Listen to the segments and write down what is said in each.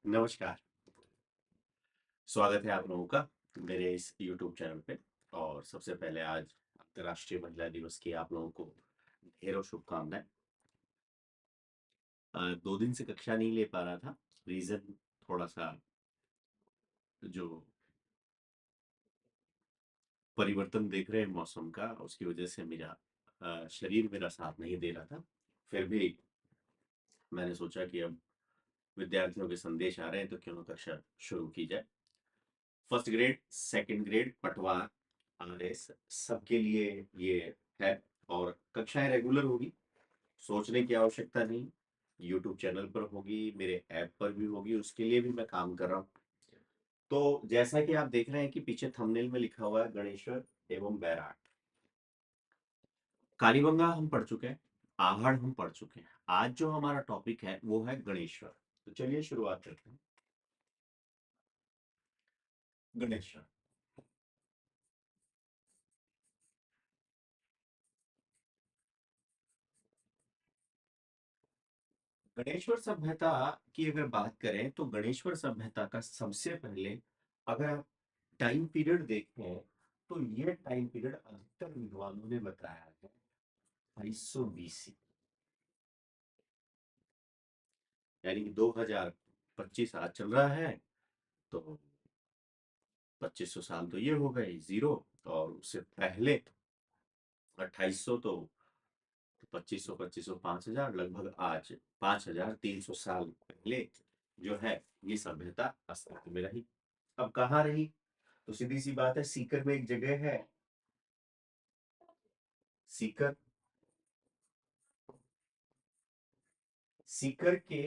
नमस्कार। स्वागत है आप लोगों का मेरे इस यूट्यूब चैनल पे। और सबसे पहले आज अंतर्राष्ट्रीय महिला दिवस की आप लोगों को ढेरों शुभकामनाएं। 2 दिन से कक्षा नहीं ले पा रहा था। रीजन थोड़ा सा जो परिवर्तन देख रहे हैं मौसम का, उसकी वजह से मेरा शरीर मेरा साथ नहीं दे रहा था। फिर भी मैंने सोचा कि अब विद्यार्थियों के संदेश आ रहे हैं तो क्यों ना कक्षा शुरू की जाए। फर्स्ट ग्रेड, सेकंड ग्रेड, पटवार, आरएस सबके लिए ये है। और कक्षाएं रेगुलर होगी, सोचने की आवश्यकता नहीं। यूट्यूब चैनल पर होगी, मेरे ऐप पर भी होगी, उसके लिए भी मैं काम कर रहा हूँ। तो जैसा कि आप देख रहे हैं कि पीछे थंबनेल में लिखा हुआ है गणेश्वर एवं बैराट। कालीबंगा हम पढ़ चुके हैं, आहड़ हम पढ़ चुके हैं। आज जो हमारा टॉपिक है वो है गणेश्वर। तो चलिए शुरुआत करते हैं। गणेश्वर। गणेश्वर सभ्यता की अगर बात करें तो गणेश्वर सभ्यता का सबसे पहले अगर आप टाइम पीरियड देखें तो यह टाइम पीरियड अधिकतर विद्वानों ने बताया है 2200 BC, यानी कि 2025 आज चल रहा है। तो 2500 साल तो ये हो गए जीरो। और उससे पहले 2800, तो 2500 5000 लगभग आज 5300 साल पहले जो है ये सभ्यता अस्तित्व में रही। अब कहाँ रही? तो सीधी सी बात है, सीकर में एक जगह है। सीकर, सीकर के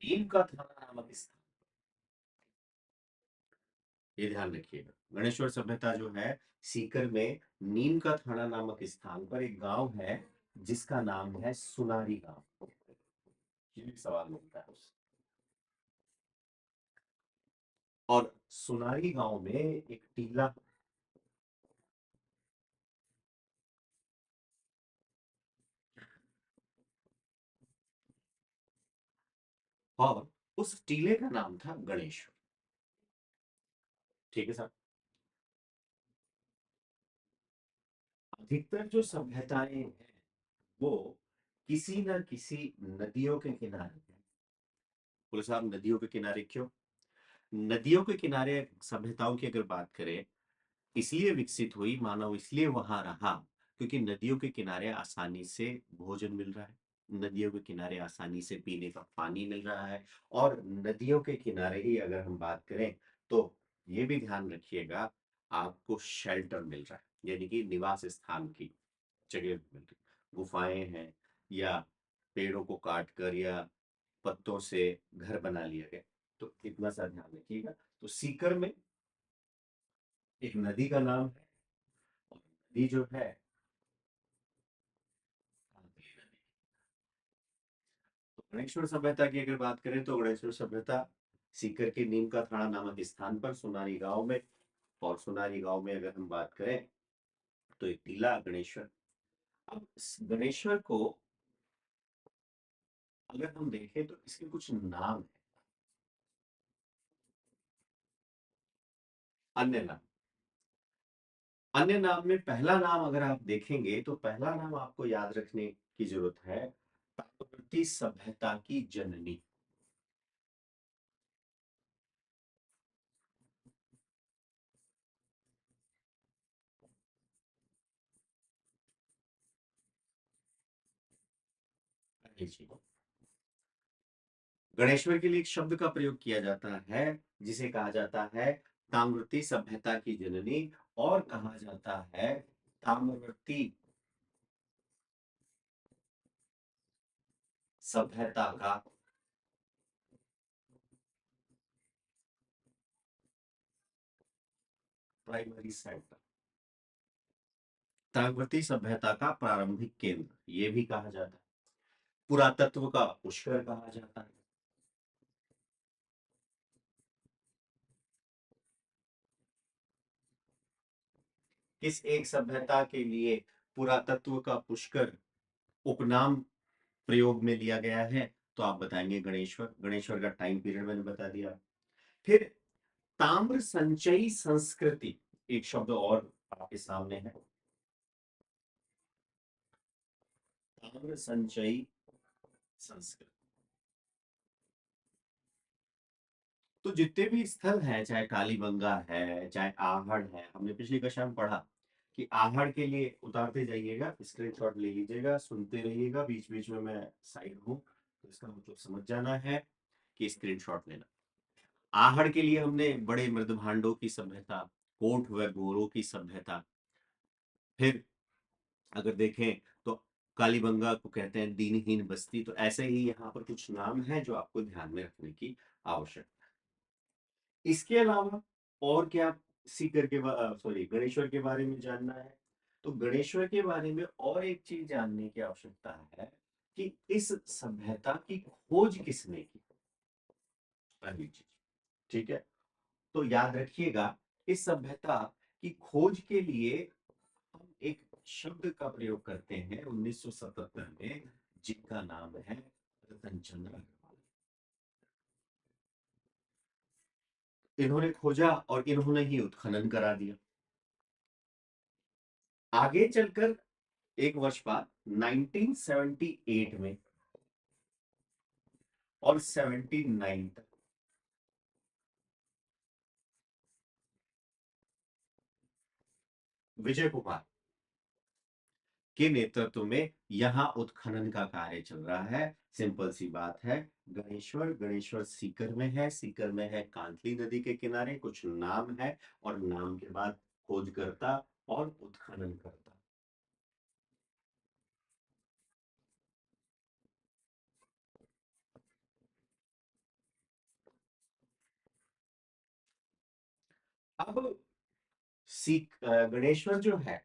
नीम का थाना नामक स्थान, ये ध्यान रखिएगा। गणेश्वर सभ्यता जो है सीकर में नीम का थाना नामक स्थान पर एक गांव है जिसका नाम है सुनारी गांव। ये भी सवाल मिलता है उससे। और सुनारी गांव में एक टीला, और उस टीले का नाम था गणेश्वर। ठीक है सर। अधिकतर जो सभ्यताएं हैं वो किसी न किसी नदियों के किनारे हैं। बोले साहब नदियों के किनारे क्यों? नदियों के किनारे सभ्यताओं की अगर बात करें, इसलिए विकसित हुई, मानव इसलिए वहां रहा क्योंकि नदियों के किनारे आसानी से भोजन मिल रहा है, नदियों के किनारे आसानी से पीने का पानी मिल रहा है। और नदियों के किनारे ही अगर हम बात करें तो ये भी ध्यान रखिएगा, आपको शेल्टर मिल रहा है, यानी कि निवास स्थान की जगह मिल रही। गुफाएं हैं या पेड़ों को काट कर या पत्तों से घर बना लिया गया। तो इतना सा ध्यान रखिएगा। तो सीकर में एक नदी का नाम है, और नदी जो है कांकरी नदी। तो गणेश्वर सभ्यता की अगर बात करें तो गणेश्वर सभ्यता सीकर के नीम का थाना नामक स्थान पर सोनारी गांव में। और सोनारी गांव में अगर हम बात करें तो एक टीला गणेश्वर। अब इस गणेश्वर को अगर हम देखें तो इसके कुछ नाम है, अन्य नाम। अन्य नाम में पहला नाम अगर आप देखेंगे तो पहला नाम आपको याद रखने की जरूरत है, ताम्रवती सभ्यता की जननी। जी। गणेश्वर के लिए एक शब्द का प्रयोग किया जाता है जिसे कहा जाता है ताम्रवती सभ्यता की जननी, और कहा जाता है ताम्रवती सभ्यता का प्राइमरी सेंटर, ताम्रवती सभ्यता का प्रारंभिक केंद्र ये भी कहा जाता है। पुरातत्व का पुष्कर कहा जाता है। किस एक सभ्यता के लिए पुरातत्व का पुष्कर उपनाम प्रयोग में लिया गया है, तो आप बताएंगे गणेश्वर। गणेश्वर का टाइम पीरियड मैंने बता दिया। फिर ताम्र संचयी संस्कृति, एक शब्द और आपके सामने है, ताम्र संचयी संस्कृति। तो जितने भी स्थल हैं, चाहे कालीबंगा है, चाहे आहड़ है, हमने पिछली कक्षा में पढ़ा कि आहड़ के लिए उतारते जाइएगा, स्क्रीनशॉट ले लीजिएगा, सुनते रहिएगा, बीच बीच में मैं साइड हूँ, तो इसका मतलब समझ जाना है कि स्क्रीनशॉट लेना। आहड़ के लिए हमने बड़े मृदभांडों की सभ्यता, कोट व गोरों की सभ्यता, फिर अगर देखें तो कालीबंगा को कहते हैं दीनहीन बस्ती। तो ऐसे ही यहाँ पर कुछ नाम हैं जो आपको ध्यान में रखने की आवश्यकता है। इसके अलावा और क्या सीकर के सॉरी गणेश्वर के बारे में जानना है, तो गणेश्वर के बारे में और एक चीज जानने की आवश्यकता है कि इस सभ्यता की खोज किसने की, पहली चीज। ठीक है, तो याद रखिएगा, इस सभ्यता की खोज के लिए हम एक शब्द का प्रयोग करते हैं 1977 में, जिनका नाम है रतन चंद्र अग्रवाल। इन्होंने खोजा और इन्होंने ही उत्खनन करा दिया। आगे चलकर एक वर्ष बाद 1978 में और 79 तक विजय कुमार के नेतृत्व में यहां उत्खनन का कार्य चल रहा है। सिंपल सी बात है, गणेश्वर, गणेश्वर सीकर में है, सीकर में है कांतली नदी के किनारे, कुछ नाम है और नाम के बाद खोजकर्ता और उत्खनन करता। अब गणेश्वर जो है,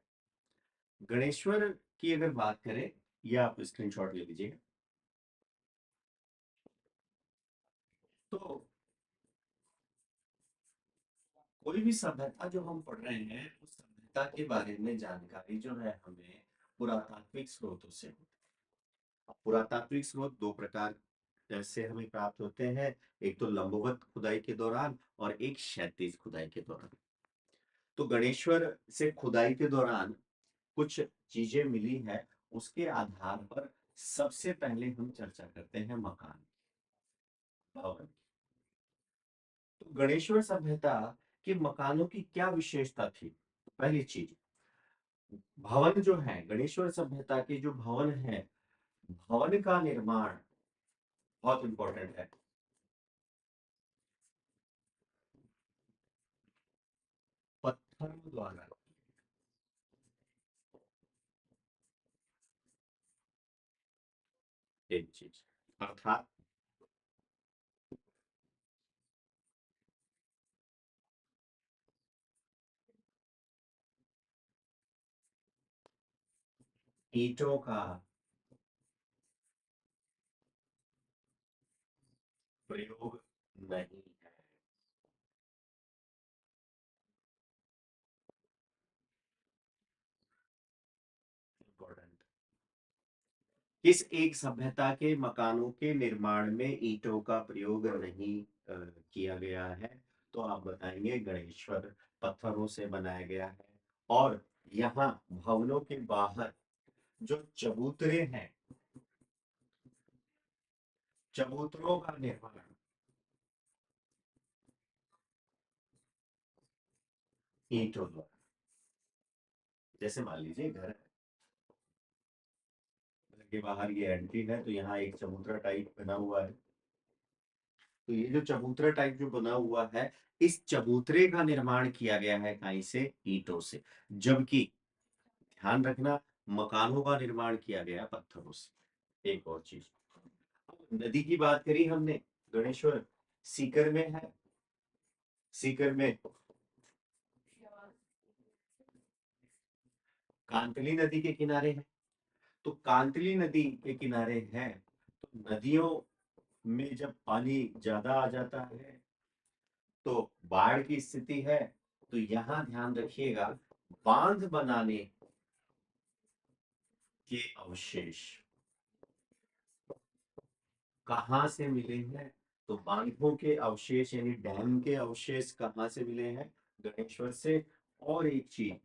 गणेश्वर की अगर बात करें, या आप स्क्रीनशॉट ले लीजिएगा, तो कोई भी सभ्यता जो हम पढ़ रहे हैं, उस सभ्यता के बारे में जानकारी जो है हमें पुरातात्विक स्रोतों से होती है। पुरातात्विक स्रोत दो प्रकार से हमें प्राप्त होते हैं, एक तो लंबवत खुदाई के दौरान और एक क्षैतिज खुदाई के दौरान। तो गणेश्वर से खुदाई के दौरान कुछ चीजें मिली है, उसके आधार पर सबसे पहले हम चर्चा करते हैं मकान, भवन। तो गणेश्वर सभ्यता के मकानों की क्या विशेषता थी? पहली चीज, भवन जो है, गणेश्वर सभ्यता के जो भवन है, भवन का निर्माण बहुत इंपॉर्टेंट है। पत्थरों द्वारा, एक चीज, अर्थात ईंटों का प्रयोग नहीं है। इंपॉर्टेंट, किस एक सभ्यता के मकानों के निर्माण में ईंटों का प्रयोग नहीं किया गया है? तो आप बताएंगे गणेश्वर, पत्थरों से बनाया गया है। और यहाँ भवनों के बाहर जो चबूतरे हैं, चबूतरों का निर्माण ईंटों द्वारा। जैसे मान लीजिए घर है, घर के बाहर ये एंट्री है, तो यहाँ एक चबूतरा टाइप बना हुआ है। तो ये जो चबूतरा टाइप जो बना हुआ है, इस चबूतरे का निर्माण किया गया है कहीं से? ईंटों से। जबकि ध्यान रखना, मकानों का निर्माण किया गया पत्थरों से। एक और चीज, नदी की बात करी हमने, गणेश्वर सीकर में है, सीकर में कांतली नदी के किनारे है। तो कांतली नदी के किनारे है, तो नदियों में जब पानी ज्यादा आ जाता है तो बाढ़ की स्थिति है। तो यहां ध्यान रखिएगा, बांध बनाने के अवशेष, कहाँ से मिले हैं? तो बांधों के अवशेष यानी डैम के अवशेष कहाँ से मिले हैं? गणेश्वर से। और एक चीज,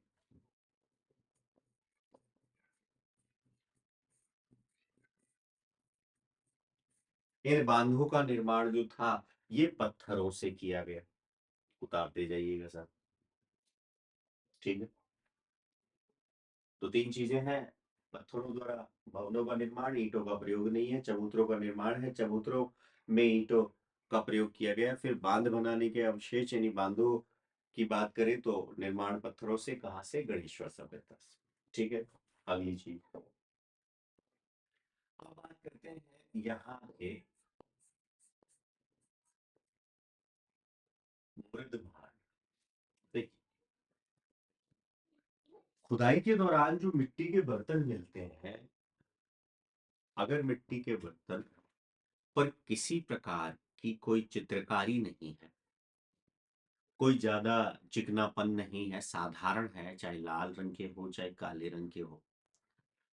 इन बांधों का निर्माण जो था ये पत्थरों से किया गया। उतारते जाइएगा सर। ठीक है। तो तीन चीजें हैं। पत्थरों द्वारा भवनों का निर्माण, ईंटों का प्रयोग नहीं है। चबूतरों का निर्माण है, चबूतरों में ईंटों का प्रयोग किया गया। फिर बांध बनाने के अवशेष यानी बांधों की बात करें तो निर्माण पत्थरों से, कहाँ से? गणेश्वर सभ्यता से। ठीक है। अगली चीज, अब बात करते हैं यहाँ के मृद भांड। देखिए, खुदाई के दौरान जो मिट्टी के बर्तन मिलते हैं, अगर मिट्टी के बर्तन पर किसी प्रकार की कोई चित्रकारी नहीं है, कोई ज्यादा चिकनापन नहीं है, साधारण है, चाहे लाल रंग के हो चाहे काले रंग के हो,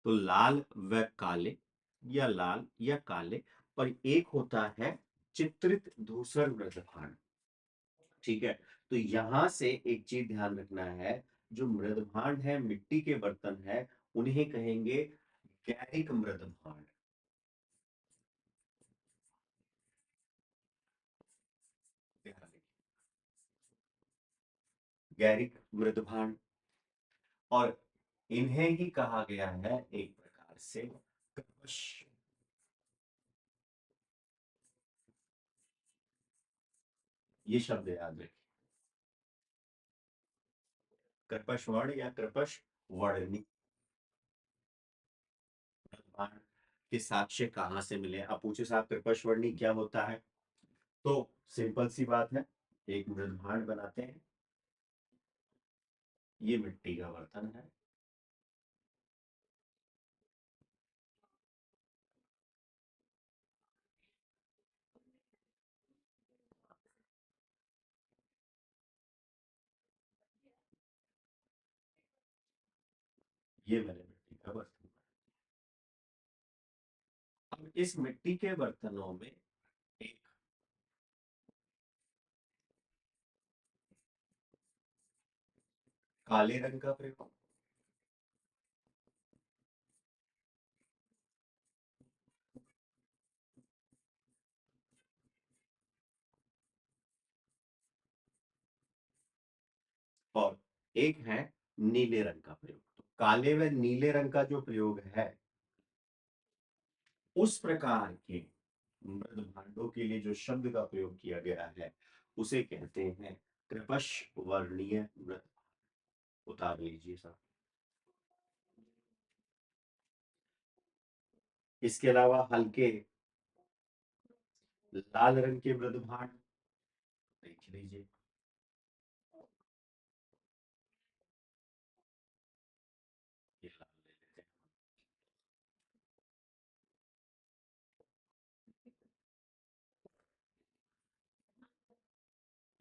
तो लाल व काले या लाल या काले, पर एक होता है चित्रित धूसर मृदभांड। ठीक है। तो यहां से एक चीज ध्यान रखना है, जो मृदभांड है, मिट्टी के बर्तन है, उन्हें कहेंगे गैरिक मृदभांड। ध्यान रखिए, गैरिक मृदभांड। और इन्हें ही कहा गया है एक प्रकार से कर्कश। ये शब्द याद रखिए, कर्कश वर्ण या कर्कश वर्णी। मृदभांड के साक्ष्य कहाँ से मिले? अब पूछे साहब कर्कश वर्णी क्या होता है, तो सिंपल सी बात है, एक मृदभांड बनाते हैं, ये मिट्टी का बर्तन है, ये मैंने मिट्टी का बर्तन। अब इस मिट्टी के बर्तनों में एक काले रंग का प्रयोग, और एक है नीले रंग का प्रयोग। तो काले व नीले रंग का जो प्रयोग है, उस प्रकार के मृद भांडों के लिए जो शब्द का प्रयोग किया गया है, उसे कहते हैं कृपश वर्णीय मृद। उतार लीजिए साहब। इसके अलावा हल्के लाल रंग के मृद भांड देख लीजिए। ये लाल ले लेते हैं।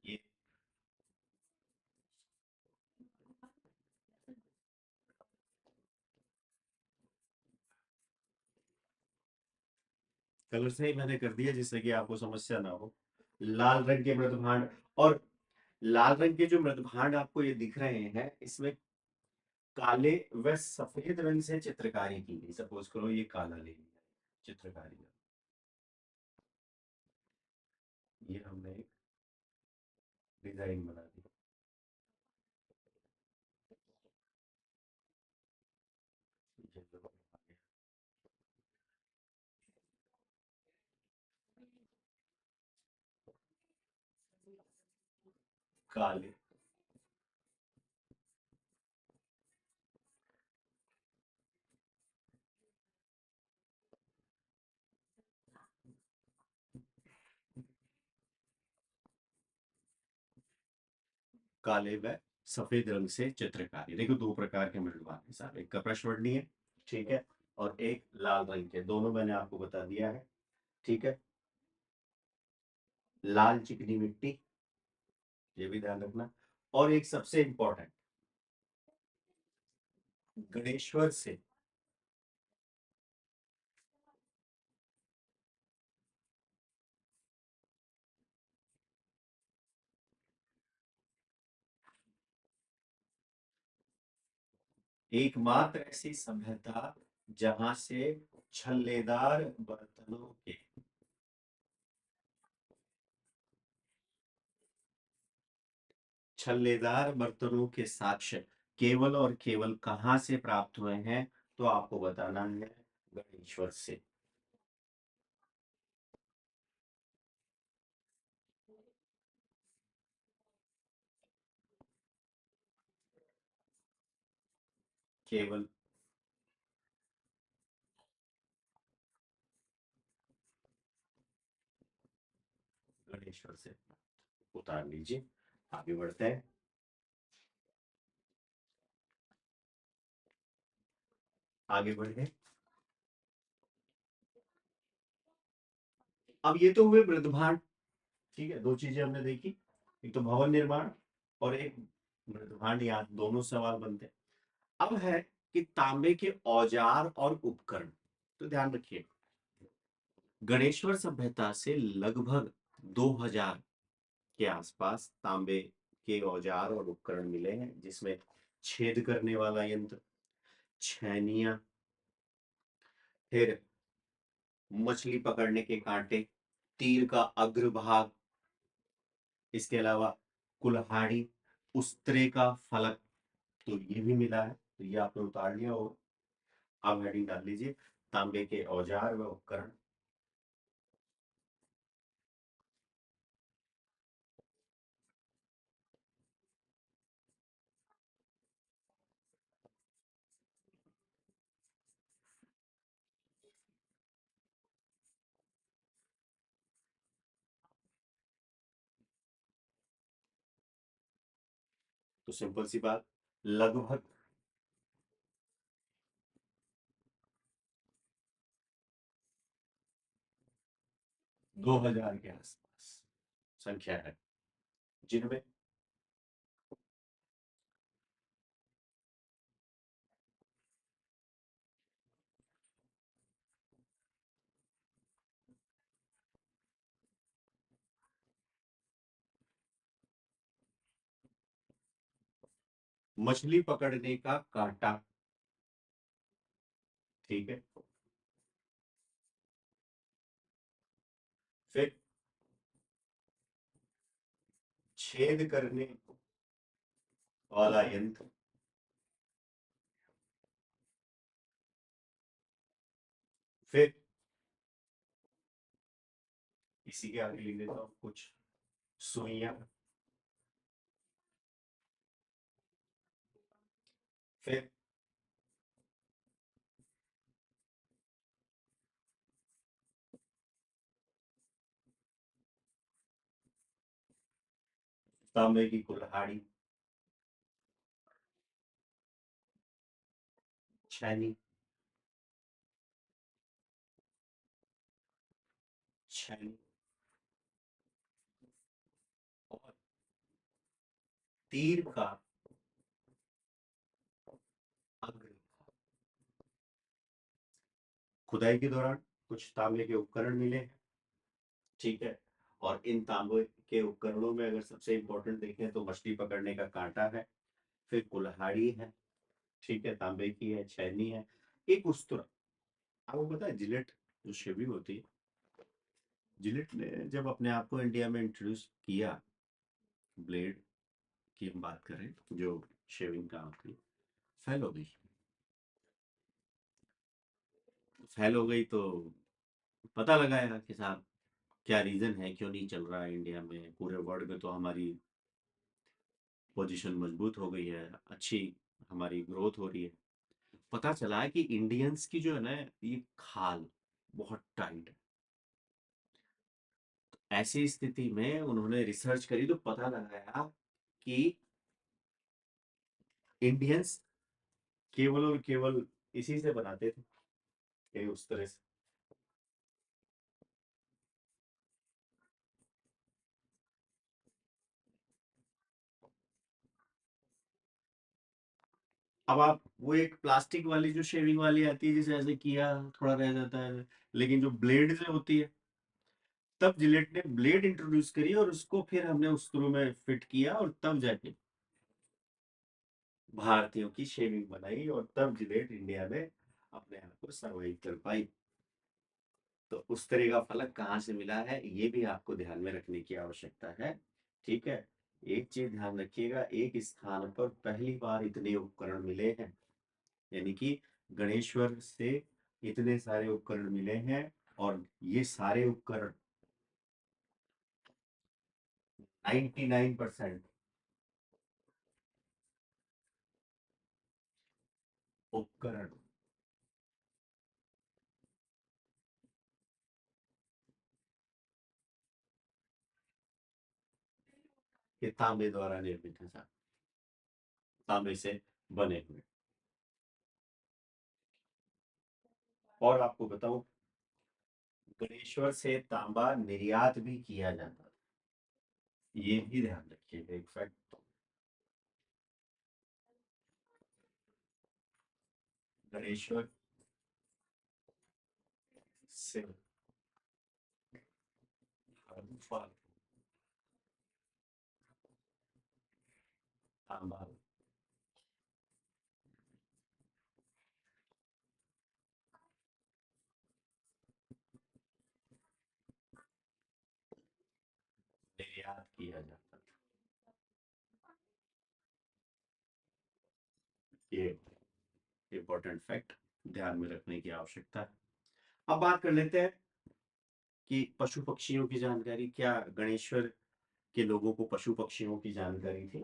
ये कलर से ही मैंने कर दिया जिससे कि आपको समस्या ना हो। लाल रंग के मृद भांड, और लाल रंग के जो मृद भांड आपको ये दिख रहे हैं, इसमें काले व सफेद रंग से चित्रकारी की गई। सपोज करो ये काला ले लिया, चित्रकारी, ये हमने एक डिजाइन बना दी। ये लो, आगे। काले, काले व सफेद रंग से चित्रकारी। देखो दो प्रकार के मृदभांड है साहब, एक कपड़वर्णीय, ठीक है, और एक लाल रंग के, दोनों मैंने आपको बता दिया है। ठीक है। लाल चिकनी मिट्टी, ये भी ध्यान रखना। और एक सबसे इंपॉर्टेंट, गणेश्वर से एकमात्र ऐसी सभ्यता जहां से छल्लेदार बर्तनों के छल्लेदार बर्तनों के साक्ष्य केवल और केवल कहां से प्राप्त हुए हैं, तो आपको बताना है गणेश्वर से। केवल गणेश्वर से। उतार लीजिए, आगे बढ़ते हैं। आगे बढ़े। अब ये तो हुए मृदभांड। ठीक है, दो चीजें हमने देखी, एक तो भवन निर्माण और एक मृदभांड। यहाँ दोनों सवाल बनते हैं। अब है कि तांबे के औजार और उपकरण। तो ध्यान रखिए, गणेश्वर सभ्यता से लगभग 2000 के आसपास तांबे के औजार और उपकरण मिले हैं, जिसमें छेद करने वाला यंत्र, छैनिया, फिर मछली पकड़ने के कांटे, तीर का अग्रभाग, इसके अलावा कुल्हाड़ी, उस्त्रे का फलक, तो ये भी मिला है। तो ये आपने उतार लिया हो। अब हेडिंग डाल लीजिए, तांबे के औजार व उपकरण। तो सिंपल सी बात, लगभग 2000 के आसपास संख्या है, जिनमें मछली पकड़ने का कांटा, ठीक है, फिर छेद करने वाला यंत्र, फिर इसी के आगे लिख देता हूं कुछ सुइयां, फिर तांबे की कुल्हाड़ी, छैनी, छैनी और तीर का अग्र। खुदाई के दौरान कुछ तांबे के उपकरण मिले हैं, ठीक है, और इन तांबे के उपकरणों में अगर सबसे इंपॉर्टेंट देखें तो मछली पकड़ने का कांटा है, फिर कुल्हाड़ी है, ठीक है, तांबे की है, छैनी है, एक उस्तरा। आपको पता है जिलेट जो शेविंग होती है, जिलेट ने जब अपने आप को इंडिया में इंट्रोड्यूस किया, ब्लेड की हम बात करें जो शेविंग का होती है, फेल हो गई। फेल हो गई तो पता लगाया कि साहब क्या रीजन है, क्यों नहीं चल रहा है इंडिया में। पूरे वर्ल्ड में तो हमारी पोजीशन मजबूत हो गई है, अच्छी हमारी ग्रोथ हो रही है। पता चला है कि इंडियंस की जो है ना, ये खाल बहुत टाइट है। ऐसी स्थिति में उन्होंने रिसर्च करी तो पता लगाया कि इंडियंस केवल और केवल इसी से बनाते थे, कि उस तरह से। अब आप वो एक प्लास्टिक वाली जो शेविंग वाली आती है, जिसे ऐसे किया थोड़ा रह जाता है, लेकिन जो ब्लेड से होती है, तब जिलेट ने ब्लेड इंट्रोड्यूस करी और उसको फिर हमने उस स्क्रू में फिट किया और तब जाके भारतीयों की शेविंग बनाई और तब जिलेट इंडिया में अपने आप को सर्वाइव कर पाई। तो उस तरह का फलक कहाँ से मिला है ये भी आपको ध्यान में रखने की आवश्यकता है। ठीक है। एक चीज ध्यान रखिएगा, एक स्थान पर पहली बार इतने उपकरण मिले हैं, यानी कि गणेश्वर से इतने सारे उपकरण मिले हैं, और ये सारे उपकरण 99% उपकरण ये तांबे द्वारा निर्मित है साहब, तांबे से बने हुए। और आपको बताऊं, गणेश्वर से तांबा निर्यात भी किया जाता था, ये भी ध्यान रखिएगा एक फैक्ट। गणेश्वर से तांबा तांबा निर्यात किया जाता था, ये इंपॉर्टेंट फैक्ट ध्यान में रखने की आवश्यकता है। अब बात कर लेते हैं कि पशु पक्षियों की जानकारी, क्या गणेश्वर के लोगों को पशु पक्षियों की जानकारी थी?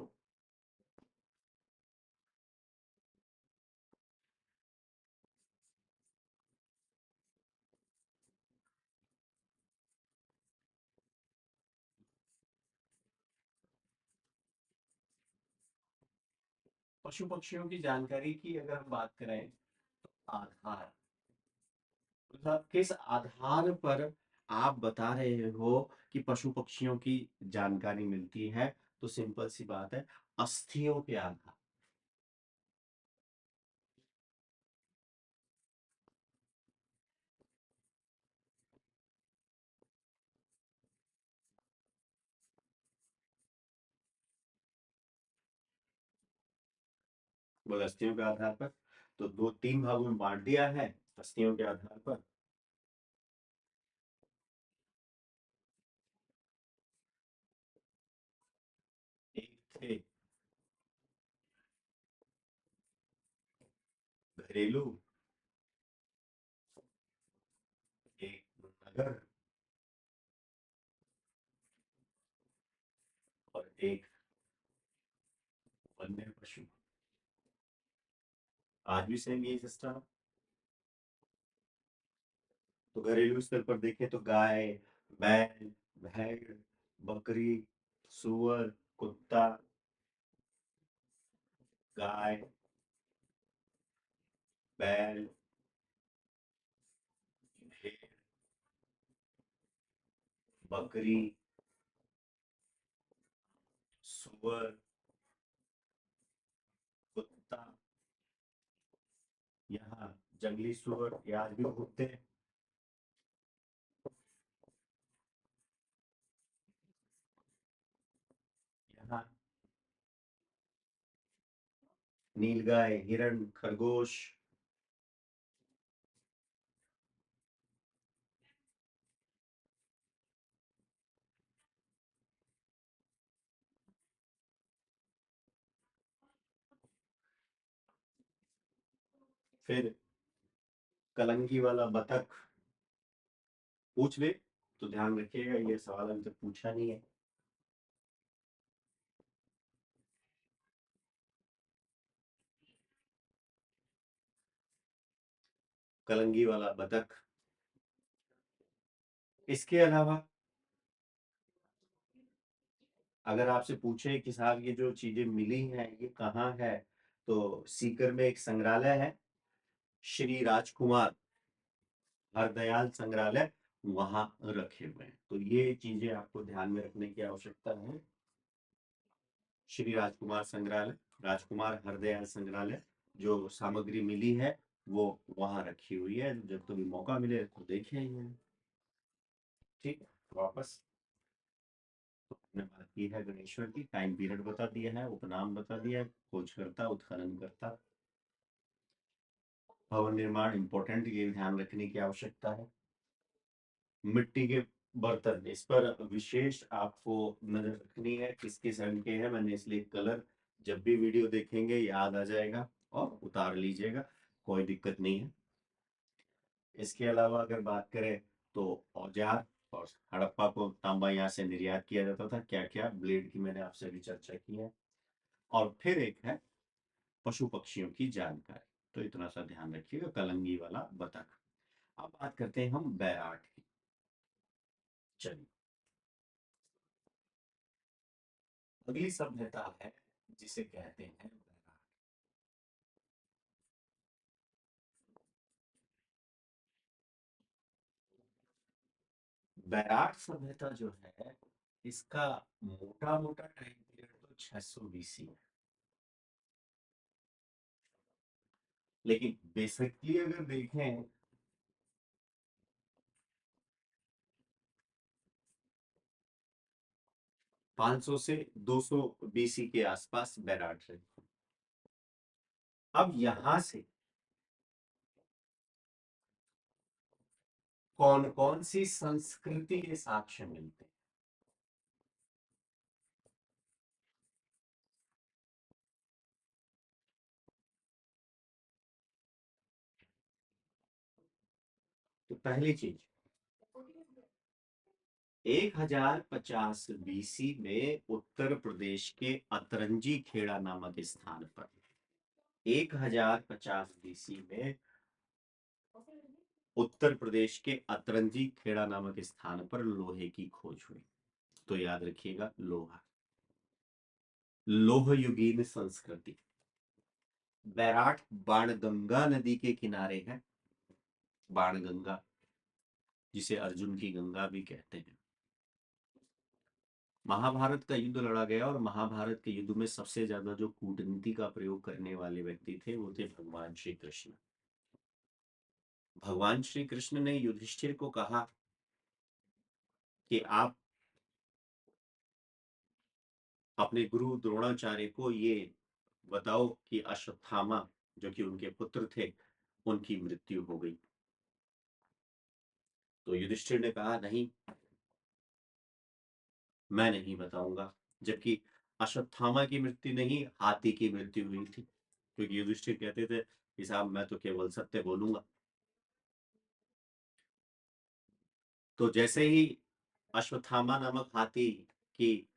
पशु पक्षियों की जानकारी की अगर हम बात करें, आधार, मतलब किस आधार पर आप बता रहे हो कि पशु पक्षियों की जानकारी मिलती है, तो सिंपल सी बात है, अस्थियों के आधार। बोल अस्थियों के आधार पर, तो दो तीन भागों में बांट दिया है अस्थियों के आधार पर। एक थे घरेलू, एक नगर, और एक वन्य पशु। आज भी सेम यही सिस्टम है। तो घरेलू स्तर पर देखें तो गाय, बैल, भेड़, बकरी, सुअर, कुत्ता, गाय, बैल, भेड़, बकरी, सुअर, कुत्ता, यहाँ जंगली सुअर ये आज भी घूमते हैं। यहाँ नीलगाय, हिरण, खरगोश। फिर कलंगी वाला बतख पूछ ले तो ध्यान रखिएगा, ये सवाल अभी तक पूछा नहीं है। कलंगी वाला बतख। इसके अलावा अगर आपसे पूछे कि साहब ये जो चीजें मिली हैं ये कहाँ है, तो सीकर में एक संग्रहालय है, श्री राजकुमार हरदयाल संग्रहालय, वहां रखे हुए हैं। तो ये चीजें आपको ध्यान में रखने की आवश्यकता है। श्री राजकुमार संग्रहालय, राजकुमार हरदयाल संग्रहालय, जो सामग्री मिली है वो वहां रखी हुई है, जब कभी मौका मिले तो देखिए। ठीक है, वापस हमने बात की है गणेश्वर की, टाइम पीरियड बता दिया है, उपनाम बता दिया है, खोजकर्ता, उत्खननकर्ता। भवन निर्माण इंपॉर्टेंट, ये ध्यान रखने की आवश्यकता है। मिट्टी के बर्तन, इस पर विशेष आपको नजर रखनी है, किस किस रंग के हैं, मैंने इसलिए कलर जब भी वीडियो देखेंगे याद आ जाएगा और उतार लीजिएगा, कोई दिक्कत नहीं है। इसके अलावा अगर बात करें तो औजार, और हड़प्पा को तांबा यहाँ से निर्यात किया जाता था, क्या क्या ब्लेड की मैंने आपसे भी चर्चा की है। और फिर एक है पशु पक्षियों की जानकारी, तो इतना सा ध्यान रखिएगा, कलंगी वाला बतख। अब बात करते हैं हम बैराट की। चलिए, अगली सभ्यता है जिसे कहते हैं बैराट। बैराट सभ्यता जो है, इसका मोटा मोटा टाइम पीरियड तो 600 बीसी है, लेकिन बेसिकली अगर देखें 500 से 200 बीसी के आसपास बैराट है। अब यहां से कौन कौन सी संस्कृति के साक्ष्य मिलते हैं? तो पहली चीज, 1050 बीसी में उत्तर प्रदेश के अतरंजी खेड़ा नामक स्थान पर, 1050 बीसी में उत्तर प्रदेश के अतरंजी खेड़ा नामक स्थान पर लोहे की खोज हुई। तो याद रखिएगा, लोहा, लोह युगीन संस्कृति। बैराट बाणगंगा नदी के किनारे है, बाणगंगा, जिसे अर्जुन की गंगा भी कहते हैं। महाभारत का युद्ध लड़ा गया और महाभारत के युद्ध में सबसे ज्यादा जो कूटनीति का प्रयोग करने वाले व्यक्ति थे वो थे भगवान श्री कृष्ण। भगवान श्री कृष्ण ने युधिष्ठिर को कहा कि आप अपने गुरु द्रोणाचार्य को ये बताओ कि अश्वत्थामा जो कि उनके पुत्र थे, उनकी मृत्यु हो गई। तो युधिष्ठिर ने कहा नहीं, मैं नहीं बताऊंगा। जबकि अश्वत्थामा की मृत्यु नहीं, हाथी की मृत्यु हुई थी, क्योंकि युधिष्ठिर कहते थे कि साहब मैं तो केवल सत्य बोलूंगा। तो जैसे ही अश्वत्थामा नामक हाथी की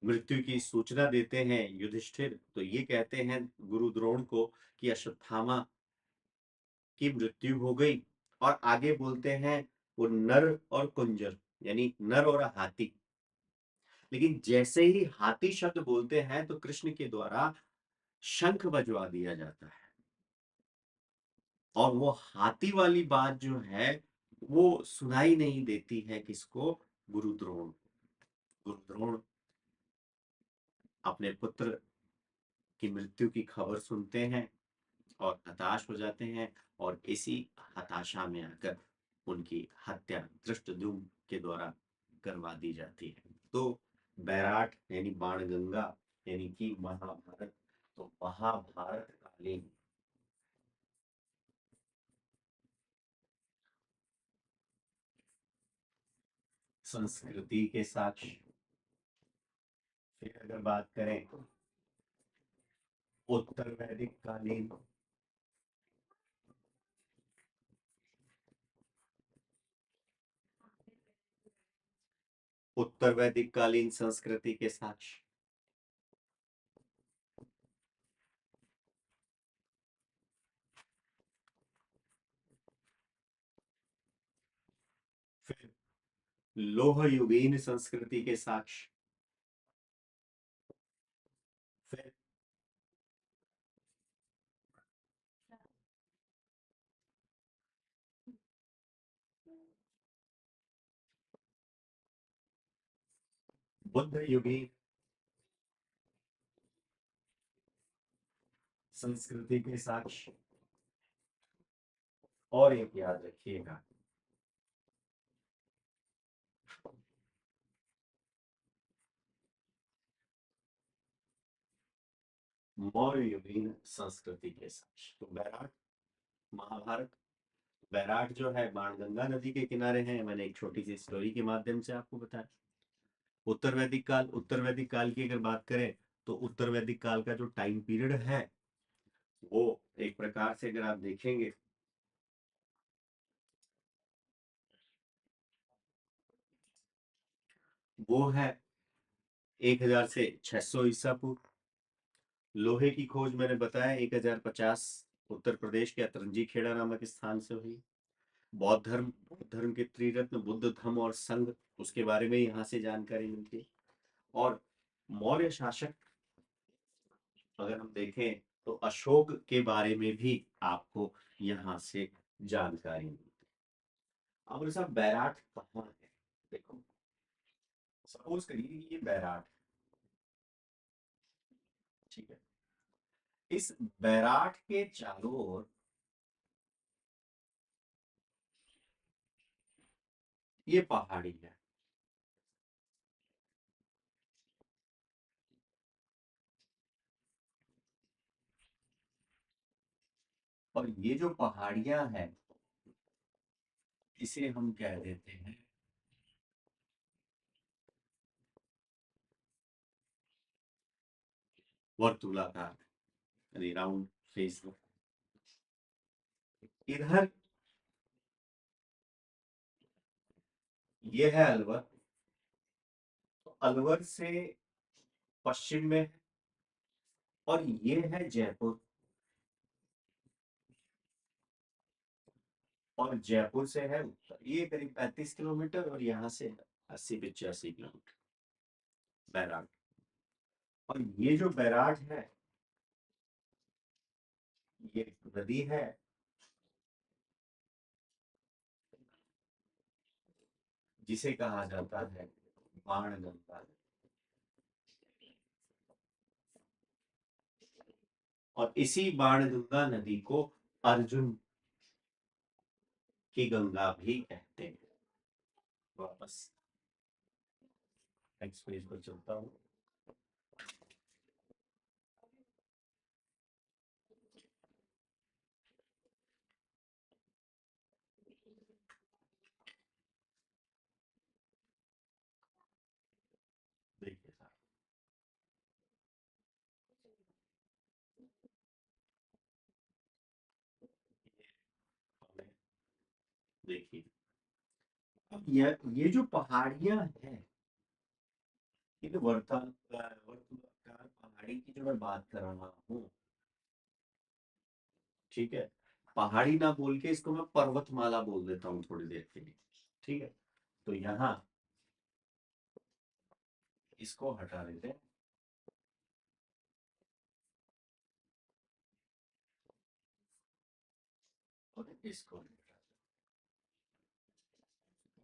मृत्यु की सूचना देते हैं युधिष्ठिर, तो ये कहते हैं गुरु द्रोण को कि अश्वत्थामा की मृत्यु हो गई। और आगे बोलते हैं वो नर और कुंजर, यानी नर और हाथी। लेकिन जैसे ही हाथी शब्द बोलते हैं तो कृष्ण के द्वारा शंख बजवा दिया जाता है, और वो हाथी वाली बात जो है वो सुनाई नहीं देती है किसको? गुरु द्रोण। गुरु द्रोण अपने पुत्र की मृत्यु की खबर सुनते हैं और हताश हो जाते हैं, और इसी हताशा में आकर उनकी हत्या धृष्टद्युम्न के द्वारा करवा दी जाती है। तो बैराट यानी बाणगंगा यानी कि महाभारत, तो महाभारत कालीन संस्कृति के साक्ष्य। फिर अगर बात करें उत्तर वैदिक कालीन, उत्तर वैदिक कालीन संस्कृति के साक्ष्य। फिर लोह युगीन संस्कृति के साक्ष्य। फिर बुद्ध युगीन संस्कृति के साक्ष्य। और एक याद रखिएगा, मौर्ययुगीन संस्कृति के साक्ष्य। तो बैराट, महाभारत, बैराट जो है बाणगंगा नदी के किनारे है। मैंने एक छोटी सी स्टोरी के माध्यम से आपको बताया। उत्तर वैदिक काल, उत्तर वैदिक काल की अगर बात करें तो उत्तर वैदिक काल का जो टाइम पीरियड है वो एक प्रकार से अगर आप देखेंगे वो है 1000 से 600 ईसा पूर्व। लोहे की खोज मैंने बताया 1050 उत्तर प्रदेश के अतरंजी खेड़ा नामक स्थान से हुई। बौद्ध धर्म के त्रिरत्न बुद्ध धम्म और संघ, उसके बारे में यहाँ से जानकारी मिलती है। और मौर्य शासक अगर हम देखें तो अशोक के बारे में भी आपको यहाँ से जानकारी मिलती है। अब साहब बैराट कहाँ है? देखो, सपोज करिए कि ये बैराट है, ठीक है। इस बैराट के चारों ओर ये पहाड़ी है, और ये जो पहाड़ियां हैं इसे हम कह देते हैं वर्तुलाकार, यानी राउंड फेस। इधर ये है अलवर, तो अलवर से पश्चिम में है, और ये है जयपुर, और जयपुर से है उत्तर। ये करीब 35 किलोमीटर, और यहाँ से 80-85 किलोमीटर बैराट। और ये जो बैराट है ये नदी है, जिसे कहा जाता है बाणगंगा। और इसी बाणगंगा नदी को अर्जुन की गंगा भी कहते हैं। वापस नेक्स्ट पेज पर चलता हूँ। देखिए साहब, देखिए अब ये जो पहाड़ियां हैं, ये तो वर्तुलाकार पहाड़ी की जो मैं बात कर रहा हूँ, ठीक है। पहाड़ी ना बोल के इसको मैं पर्वतमाला बोल देता हूँ थोड़ी देर के लिए, ठीक है। तो यहाँ इसको हटा देते हैं, और इसको हटा देते हैं।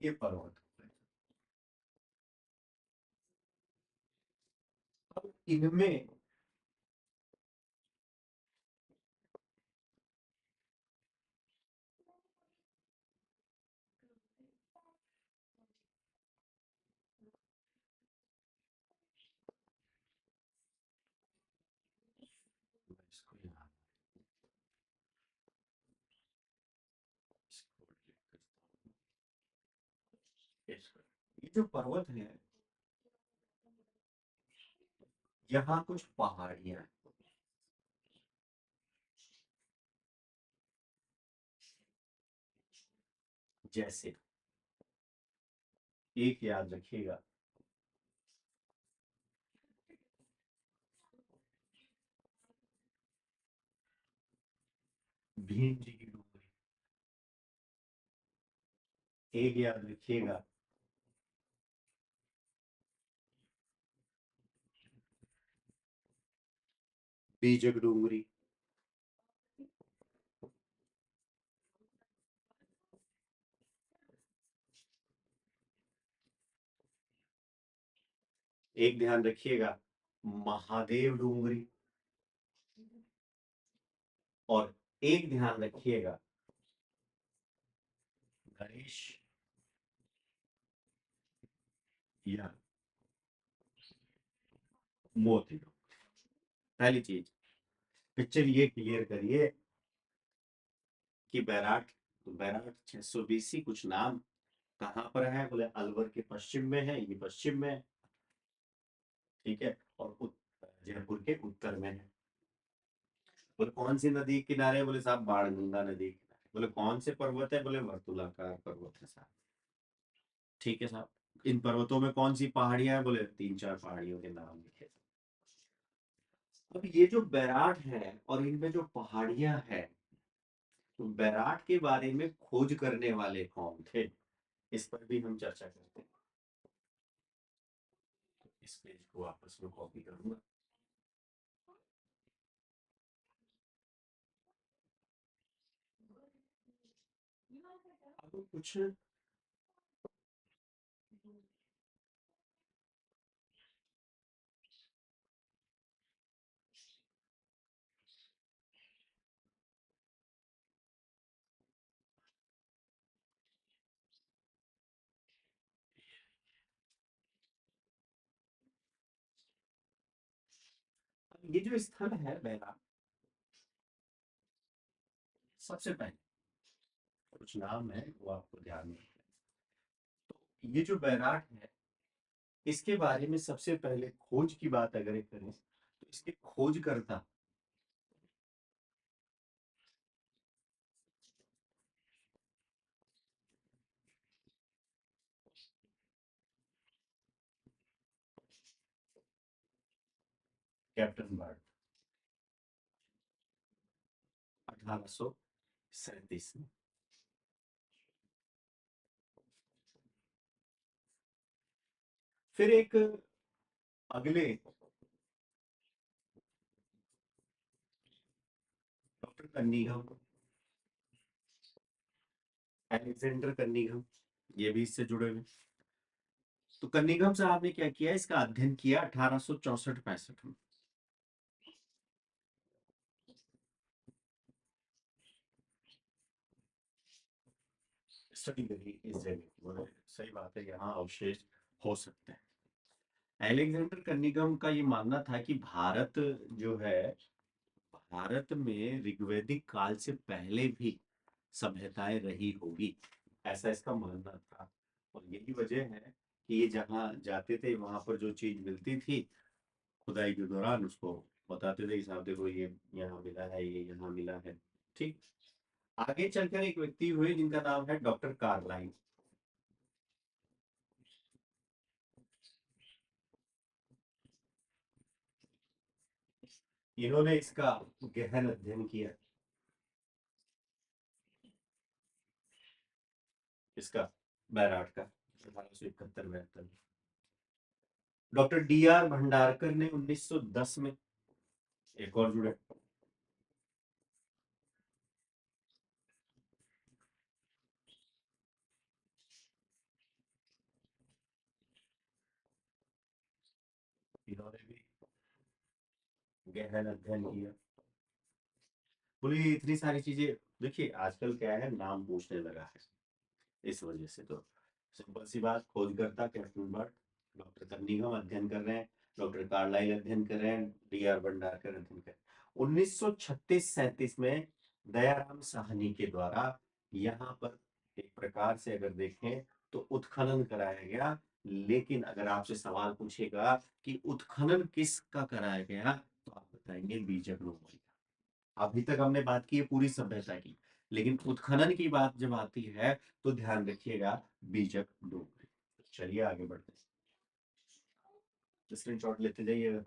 ये पर्वत हो गए। अब इनमें इसको यहाँ इसको delete करता हूँ। ये जो पर्वत है, यहाँ कुछ पहाड़ियां हैं, जैसे एक याद रखिएगा, भीम जी की डूंगरी। एक याद रखिएगा, बीजक डूंगरी। एक ध्यान रखिएगा, महादेव डूंगरी। और एक ध्यान रखिएगा, गणेश या मोती डूंगरी। पहली चीज, पिक्चर ये क्लियर करिए कि बैराट, तो बैराट 620 कुछ नाम कहाँ पर है? बोले अलवर के पश्चिम में है, ये पश्चिम में है, ठीक है, और जयपुर के उत्तर में है। बोले कौन सी नदी के किनारे? बोले साहब बाणगंगा नदी के किनारे। बोले कौन से पर्वत है? बोले वर्तुलाकार पर्वत है साहब। ठीक है साहब, इन पर्वतों में कौन सी पहाड़ियां हैं? बोले तीन चार पहाड़ियों के नाम लिखे। अब ये जो बैराट है और इनमें जो पहाड़ियां हैं, तो बैराट के बारे में खोज करने वाले कौन थे, इस पर भी हम चर्चा करते हैं। तो इस पेज को वापस में कॉपी करूंगा। अब कुछ ये जो स्थल है बैराट, सबसे पहले कुछ नाम है वो आपको ध्यान में रखना है। तो ये जो बैराट है, इसके बारे में सबसे पहले खोज की बात अगर करें तो इसके खोजकर्ता कैप्टन बर्ड, 1837 में। फिर एक अगले डॉक्टर कन्निंघम, अलेक्जेंडर कन्निंघम, ये भी इससे जुड़े हुए। तो कन्निंघम साहब ने क्या किया? इसका अध्ययन किया 1864-65 में। स्टडी करी इस जगह की, बोले सही बात है, यहाँ अवशेष हो सकते हैं। अलेक्जेंडर कन्निंघम का ये मानना था कि भारत जो है, भारत में ऋग्वैदिक काल से पहले भी सभ्यताएं रही होगी, ऐसा इसका मानना था। और यही वजह है कि ये जहाँ जाते थे वहां पर जो चीज मिलती थी खुदाई के दौरान, उसको बताते थे कि साहब देखो ये यहाँ मिला है, ये यहाँ मिला है। ठीक। आगे चलकर एक व्यक्ति हुए जिनका नाम है डॉक्टर कार्लाइन। इन्होंने इसका गहन अध्ययन किया, इसका बैराट का, 1871-72। डॉक्टर डी आर भंडारकर ने 1910 में एक और जुड़े। इन्होंने भी गहन अध्ययन किया। बोले ये इतनी सारी चीजें, देखिए आजकल क्या है, नाम पूछने लगा है, इस वजह से तो सिंपल सी बात, खोजकर्ता कैप्टन बर्ड, डॉक्टर कन्निंघम अध्ययन कर रहे हैं, डॉक्टर कार्लाइल अध्ययन कर रहे हैं, डी आर भंडारकर अध्ययन कर रहे हैं। 1936-37 में दयाराम साहनी के द्वारा यहाँ पर एक प्रकार से अगर देखें तो उत्खनन कराया गया। लेकिन अगर आपसे सवाल पूछेगा कि उत्खनन किसका कराया गया, तो आप बताएंगे बीजक लोगों। अभी तक हमने बात की है पूरी सभ्यता की, लेकिन उत्खनन की बात जब आती है तो ध्यान रखिएगा बीजक डोगरी। चलिए आगे बढ़ते हैं, स्क्रीनशॉट लेते जाइएगा।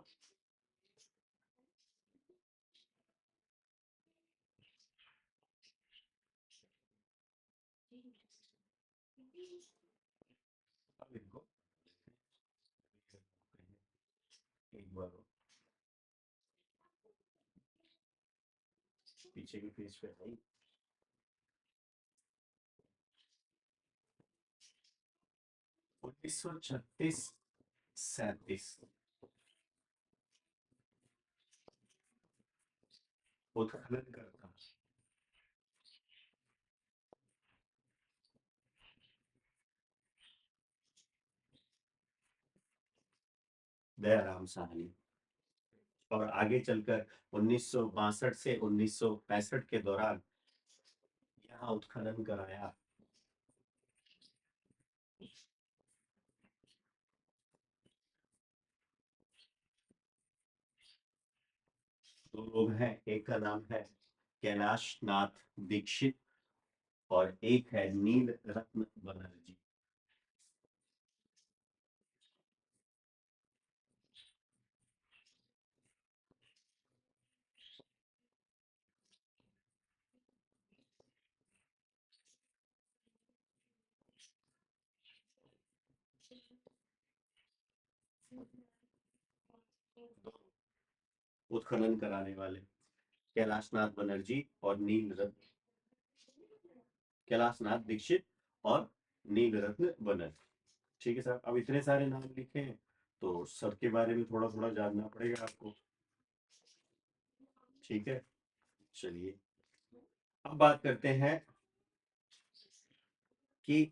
अब इनको एक बार पीछे की पेज पे आई। 1936-37 उत्खनन करता दयाराम साहनी। और आगे चलकर 1962 से 1965 के दौरान यहाँ उत्खनन कराया। दो लोग हैं, एक का नाम है कैलाश नाथ दीक्षित और एक है नील रत्न बनर्जी। उत्खनन कराने वाले कैलाश नाथ बनर्जी और नील रत्न, कैलाश नाथ दीक्षित और नील रत्न बनर्जी। ठीक है सर, अब इतने सारे नाम लिखे हैं तो सबके बारे में थोड़ा थोड़ा जानना पड़ेगा आपको। ठीक है, चलिए अब बात करते हैं कि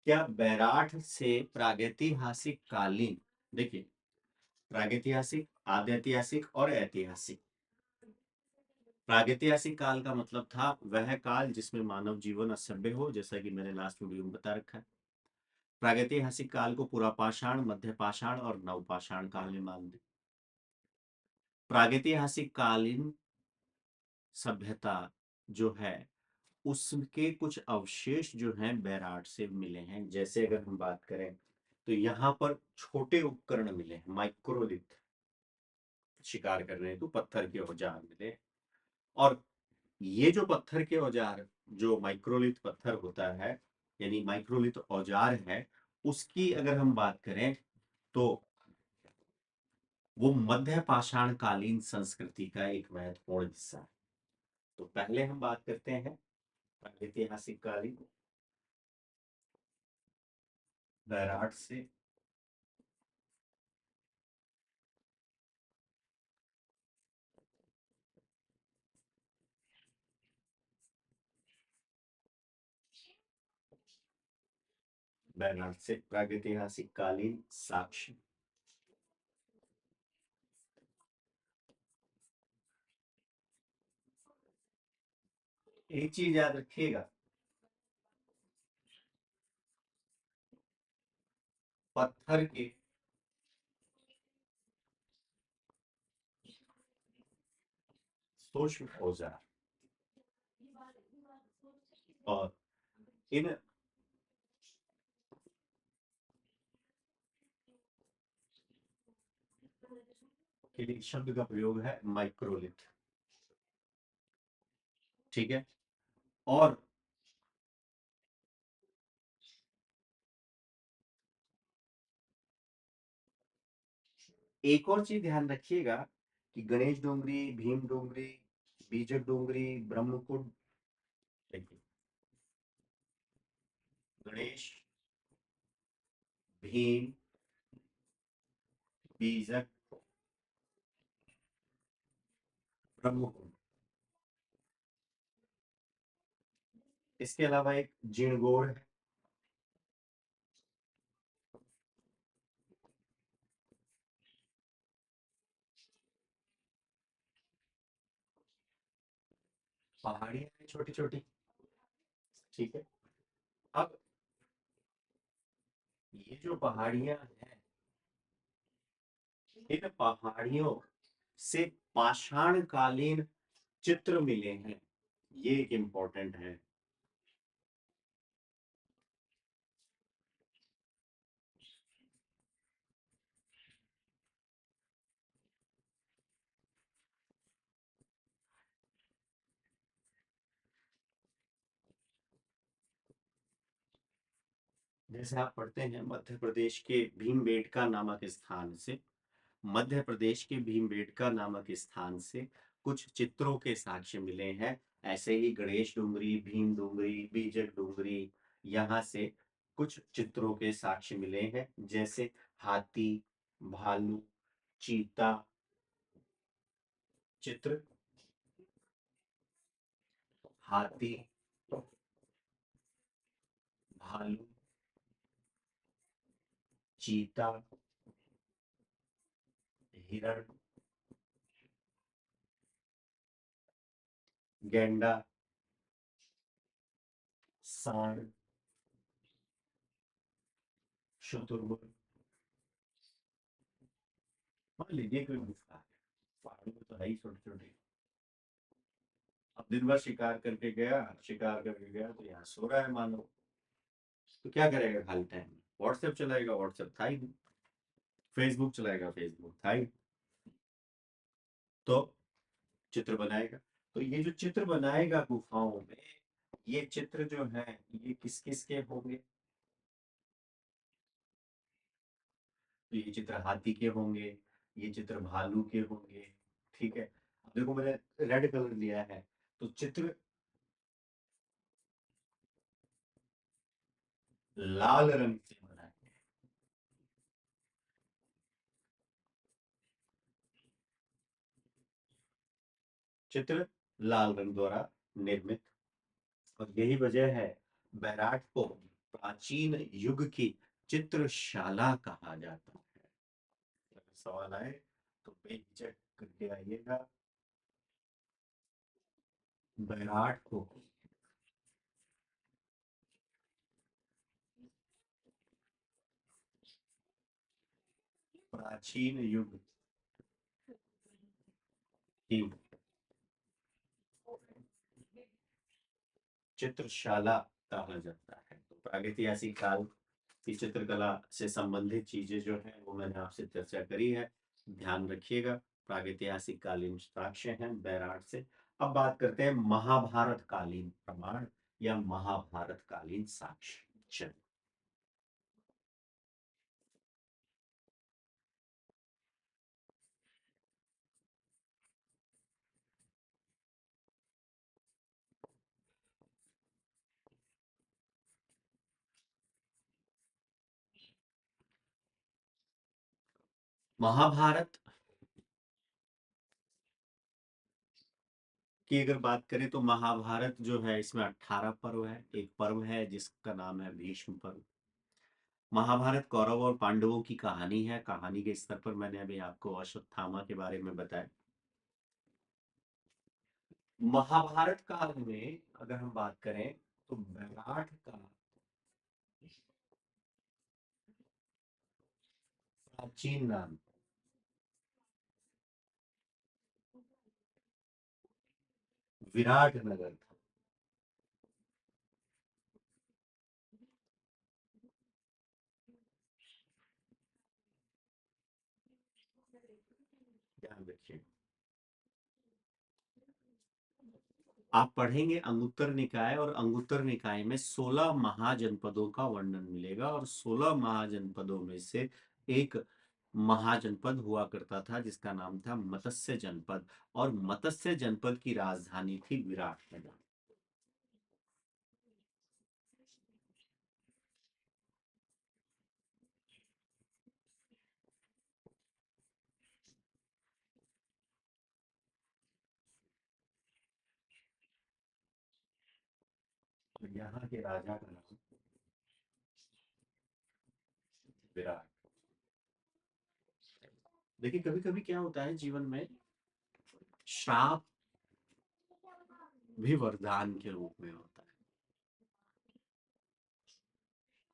क्या बैराठ से प्रागैतिहासिक कालीन, देखिए प्रागैतिहासिक, आद्यैतिहासिक और ऐतिहासिक। प्रागैतिहासिक काल का मतलब था वह काल जिसमें मानव जीवन असभ्य हो, जैसा कि मैंने लास्ट वीडियो में बता रखा है। प्रागैतिहासिक काल को पुरापाषाण, मध्य पाषाण और नवपाषाण काल में मान दे। प्रागैतिहासिक कालीन सभ्यता जो है उसके कुछ अवशेष जो हैं बैराठ से मिले हैं। जैसे अगर हम बात करें तो यहाँ पर छोटे उपकरण मिले हैं, माइक्रोलिथ, शिकार करने हेतु पत्थर के औजार मिले। और ये जो पत्थर के औजार, जो माइक्रोलिथ पत्थर होता है यानी माइक्रोलिथ औजार है, उसकी अगर हम बात करें तो वो मध्य पाषाण कालीन संस्कृति का एक महत्वपूर्ण हिस्सा है। तो पहले हम बात करते हैं ऐतिहासिक कालीन बैराठ से प्रागैतिहासिक कालीन साक्ष्य। एक चीज याद रखिएगा, पत्थर के सूक्ष्म औजार और इन के लिए शब्द का प्रयोग है माइक्रोलिथ। ठीक है, और एक और चीज ध्यान रखिएगा कि गणेश डोंगरी, भीम डोंगरी, बीजक डोंगरी, ब्रह्मकुंड, देखिए गणेश, भीम, बीजक, ब्रह्मकुंड, इसके अलावा एक जिणगोड़ है। पहाड़ियां हैं छोटी छोटी। ठीक है, अब ये जो पहाड़ियां हैं, इन पहाड़ियों से पाषाण कालीन चित्र मिले हैं, ये एक इंपॉर्टेंट है। जैसे आप पढ़ते हैं मध्य प्रदेश के भीमबेटका नामक स्थान से, मध्य प्रदेश के भीमबेटका नामक स्थान से कुछ चित्रों के साक्ष्य मिले हैं। ऐसे ही गणेश डोंगरी, भीम डोंगरी, बीजक डोंगरी, यहाँ से कुछ चित्रों के साक्ष्य मिले हैं। जैसे हाथी, भालू, चीता चित्र, हाथी, भालू, चीता, हिरण, गैंडा, सांड, शुतुरमुर्ग। मान लीजिए कोई गुफा है, पहाड़ों में तो है ही छोटे छोटे। अब दिन भर शिकार करके गया, शिकार करके गया तो यहाँ सो रहा है मानो, तो क्या करेगा खाली टाइम में? व्हाट्सएप चलाएगा, व्हाट्सएप था ही नहीं। फेसबुक चलाएगा, फेसबुक था ही। तो चित्र बनाएगा। तो ये जो चित्र बनाएगा गुफाओं में, ये चित्र जो है ये किस किस के होंगे? तो ये चित्र हाथी के होंगे, ये चित्र भालू के होंगे। ठीक है, अब देखो मैंने रेड कलर लिया है, तो चित्र लाल रंग से बनाए। चित्र लाल रंग द्वारा निर्मित। और यही वजह है बैराट को प्राचीन युग की चित्रशाला कहा जाता है। अगर सवाल आए तो बेझिझक करके आइएगा। बैराट को प्राचीन युग की चित्रशाला कहा जाता है। तो प्रागैतिहासिक काल की चित्रकला से संबंधित चीजें जो है वो मैंने आपसे चर्चा करी है, ध्यान रखिएगा। प्रागैतिहासिक कालीन साक्ष्य हैं बैराट से। अब बात करते हैं महाभारत कालीन प्रमाण या महाभारत कालीन साक्ष्य। चलिए। महाभारत की अगर बात करें तो महाभारत जो है इसमें 18 पर्व है। एक पर्व है जिसका नाम है भीष्म पर्व। महाभारत कौरव और पांडवों की कहानी है। कहानी के स्तर पर मैंने अभी आपको अश्वत्थामा के बारे में बताया। महाभारत काल में अगर हम बात करें तो विराट का प्राचीन नाम विराट नगर था। ध्यान रखिए, आप पढ़ेंगे अंगुत्तर निकाय, और अंगुत्तर निकाय में 16 महाजनपदों का वर्णन मिलेगा, और 16 महाजनपदों में से एक महाजनपद हुआ करता था जिसका नाम था मत्स्य जनपद। और मत्स्य जनपद की राजधानी थी विराटनगर। तो यहाँ के राजा का नाम विराट। देखिए कभी कभी क्या होता है जीवन में, श्राप भी वरदान के रूप में होता है।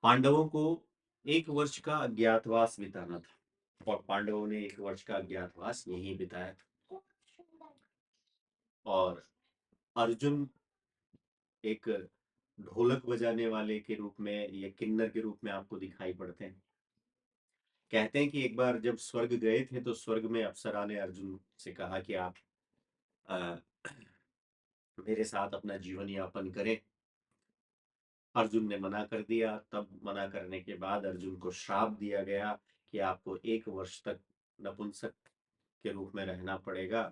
पांडवों को 1 वर्ष का अज्ञातवास बिताना था, और पांडवों ने 1 वर्ष का अज्ञातवास यहीं बिताया था। और अर्जुन एक ढोलक बजाने वाले के रूप में या किन्नर के रूप में आपको दिखाई पड़ते हैं। कहते हैं कि एक बार जब स्वर्ग गए थे तो स्वर्ग में अप्सरा ने अर्जुन से कहा कि आप अ, मेरे साथ अपना जीवन यापन करें। अर्जुन ने मना कर दिया। तब मना करने के बाद अर्जुन को श्राप दिया गया कि आपको 1 वर्ष तक नपुंसक के रूप में रहना पड़ेगा।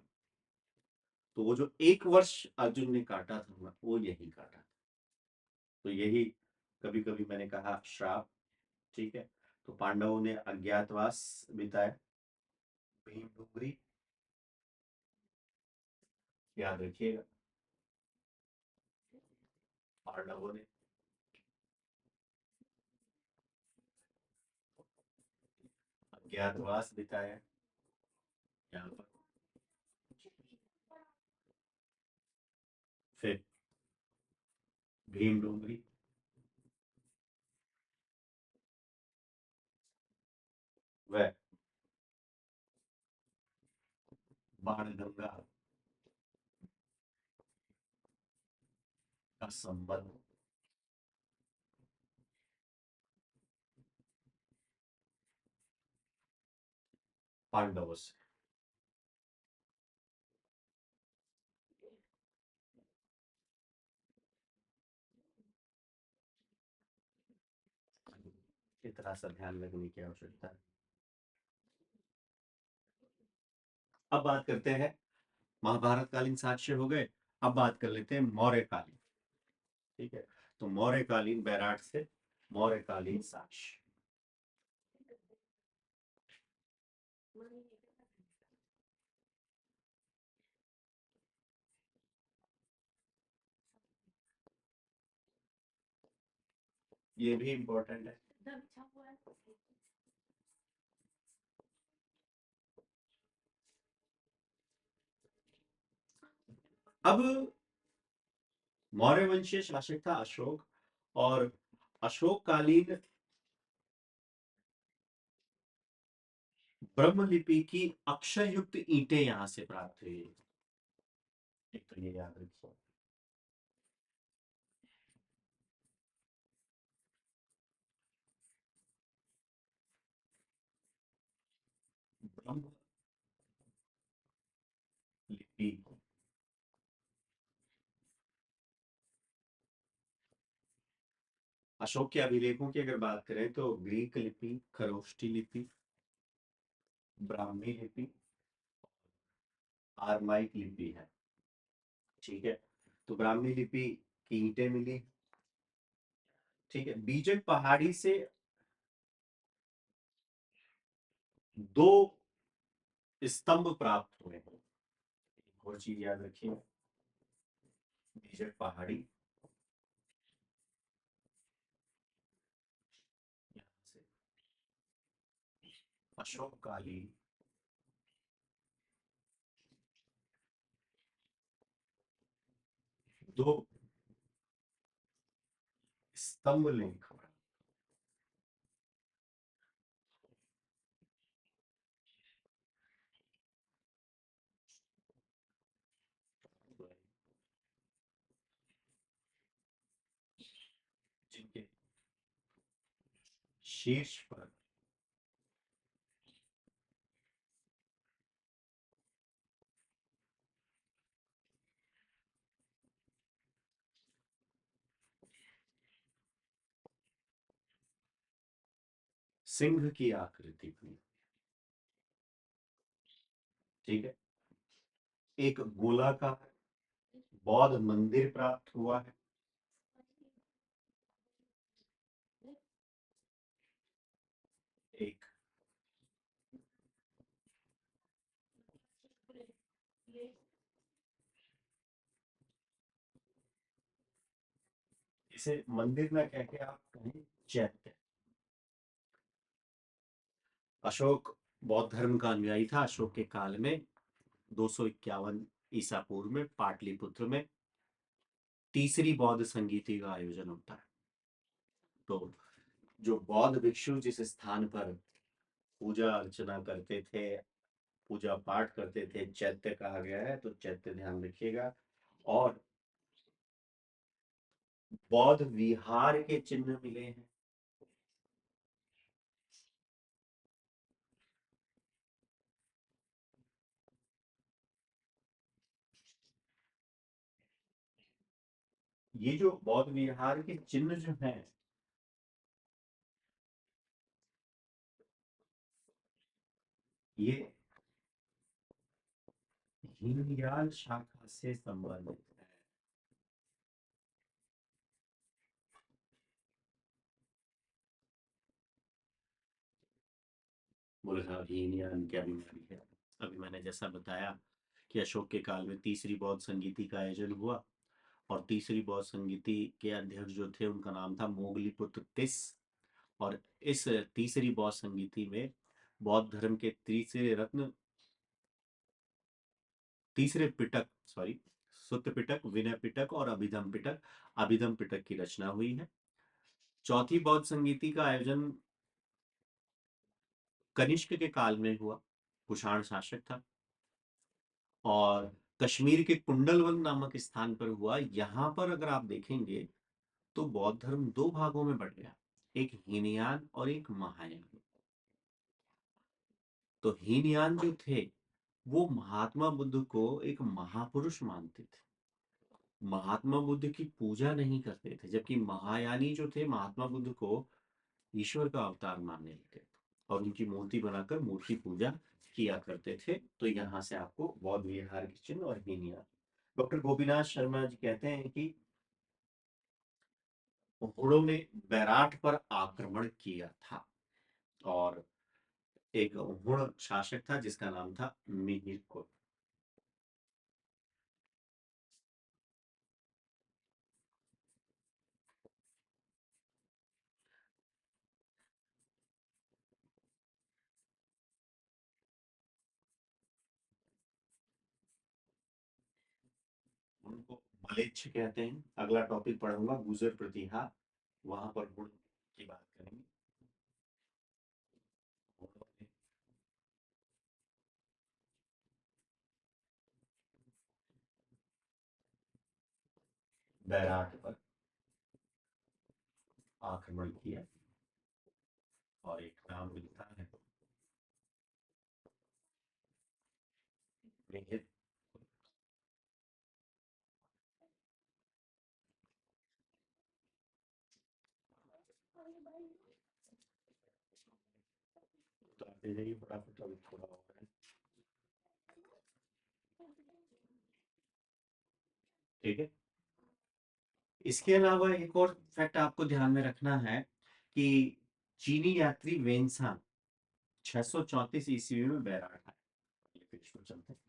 तो वो जो 1 वर्ष अर्जुन ने काटा था ना, वो यही काटा था। तो यही कभी कभी मैंने कहा श्राप। ठीक है, तो पांडवों ने अज्ञातवास बिताया। भीम डुंगरी, याद रखिएगा। पांडवों ने ज्ञातवास बिताया यहाँ पर। फिर भीम डोंगरी, वह बाणगंगा का संबंध पांडवों से। इतना सा ध्यान रखने की आवश्यकता है। अब बात करते हैं, महाभारत कालीन साक्ष्य हो गए। अब बात कर लेते हैं मौर्य कालीन। ठीक है, तो मौर्य कालीन बैराट से मौर्य कालीन साक्ष्य। ये भी इंपॉर्टेंट है। अब मौर्य वंशीय शासक था अशोक, और अशोक कालीन ब्रह्मलिपि की अक्षर युक्त ईंटें यहां से प्राप्त हुई। एक तो ये याद रखिए। ब्रह्म लिपि, अशोक के अभिलेखों की अगर बात करें तो ग्रीक लिपि, खरोष्टी लिपि, ब्राह्मी लिपि, आरमाइक लिपि है। ठीक है, तो ब्राह्मी लिपि की ईंटें मिली। ठीक है, बीजक पहाड़ी से दो स्तंभ प्राप्त हुए हैं। एक और चीज याद रखिए, बीजक पहाड़ी यहाँ से अशोक कालीन दो स्तंभ लेख जिनके शीर्ष पर सिंह की आकृति थी। ठीक है, एक गोलाकार बौद्ध मंदिर प्राप्त हुआ है। एक इसे मंदिर ना कह के आप कहें चैत्य। अशोक बौद्ध धर्म का अनुयायी था। अशोक के काल में 251 ईसा पूर्व में पाटलिपुत्र में तीसरी बौद्ध संगीति का आयोजन होता है। तो जो बौद्ध भिक्षु जिस स्थान पर पूजा अर्चना करते थे, पूजा पाठ करते थे, चैत्य कहा गया है। तो चैत्य ध्यान रखिएगा। और बौद्ध विहार के चिन्ह मिले हैं। ये जो बौद्ध विहार के चिन्ह जो हैं, ये हीनयान शाखा से संबंधित है। बोले साहब हीनयान क्या बीमारी है? अभी मैंने जैसा बताया कि अशोक के काल में तीसरी बौद्ध संगीति का आयोजन हुआ, और तीसरी बौद्ध संगीति के अध्यक्ष जो थे उनका नाम था मोगलीपुत्र तिस। और इस तीसरी बौद्ध संगीति में बौद्ध धर्म के तीसरे रत्न, तीसरे पिटक, सॉरी, सुत्त पिटक, विनय पिटक और अभिधम पिटक, अभिधम पिटक की रचना हुई है। चौथी बौद्ध संगीति का आयोजन कनिष्क के काल में हुआ, कुषाण शासक था, और कश्मीर के कुंडलवन नामक स्थान पर हुआ। यहां पर अगर आप देखेंगे तो बौद्ध धर्म दो भागों में बढ़ गया, एक हीनयान और एक महायान। तो हीनयान जो थे वो महात्मा बुद्ध को एक महापुरुष मानते थे, महात्मा बुद्ध की पूजा नहीं करते थे, जबकि महायानी जो थे महात्मा बुद्ध को ईश्वर का अवतार मानने लगे और उनकी मूर्ति बनाकर मूर्ति पूजा किया करते थे। तो यहाँ से आपको बौद्ध विहार के चिन्ह और हीनयान। डॉक्टर गोपीनाथ शर्मा जी कहते हैं कि घोड़ों ने बैराट पर आक्रमण किया था, और एक हुण शासक था जिसका नाम था मिहिर। उनको मलेच्छ कहते हैं। अगला टॉपिक पढ़ूंगा गुजर प्रतिहा, वहां पर गुण की बात करेंगे। बैराट पर आक्रमण किया, और एक नाम मिलता है लिखित। तो आते जाइए फटाफट, अभी थोड़ा और है। ठीक है। इसके अलावा एक और फैक्ट आपको ध्यान में रखना है कि चीनी यात्री वेन्सांग 634 ईस्वी में बैराट आए। ये फिर इसको चलते हैं,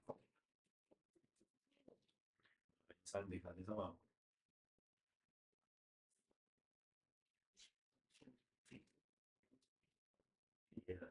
वेन्सांग दिखा देता हूँ आपको। ये रहा।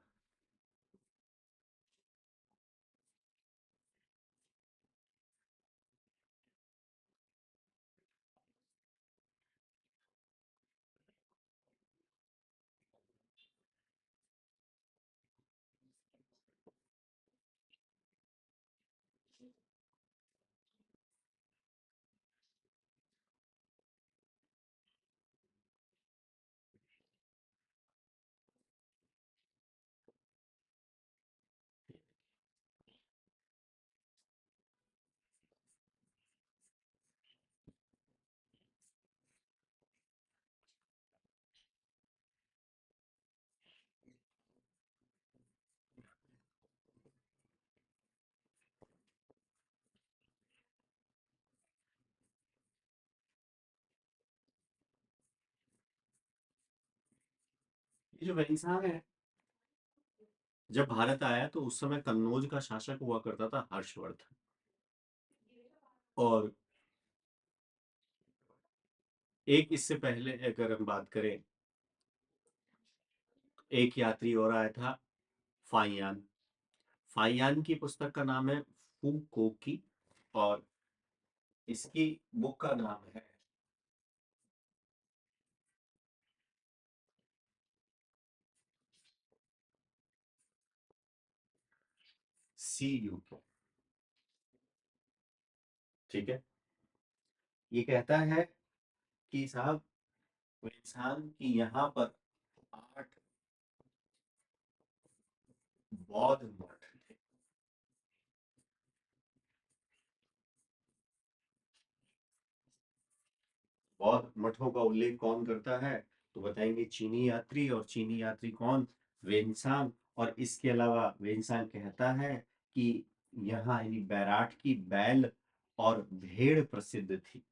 ये जो वेन्सांग है, जब भारत आया तो उस समय कन्नौज का शासक हुआ करता था हर्षवर्धन। और एक इससे पहले अगर हम बात करें, एक यात्री और आया था, फाइयान। फाइयान की पुस्तक का नाम है फू कोकी, और इसकी बुक का नाम है सी यू। ठीक है। ये कहता है कि साहब, इंसान की यहाँ पर 8 बौद्ध मठ थे। बौद्ध मठों का उल्लेख कौन करता है? तो बताएंगे चीनी यात्री, और चीनी यात्री कौन? वेन्सांग। और इसके अलावा वेन्सांग कहता है कि यहाँ यानी बैराट की बैल और भेड़ प्रसिद्ध थी।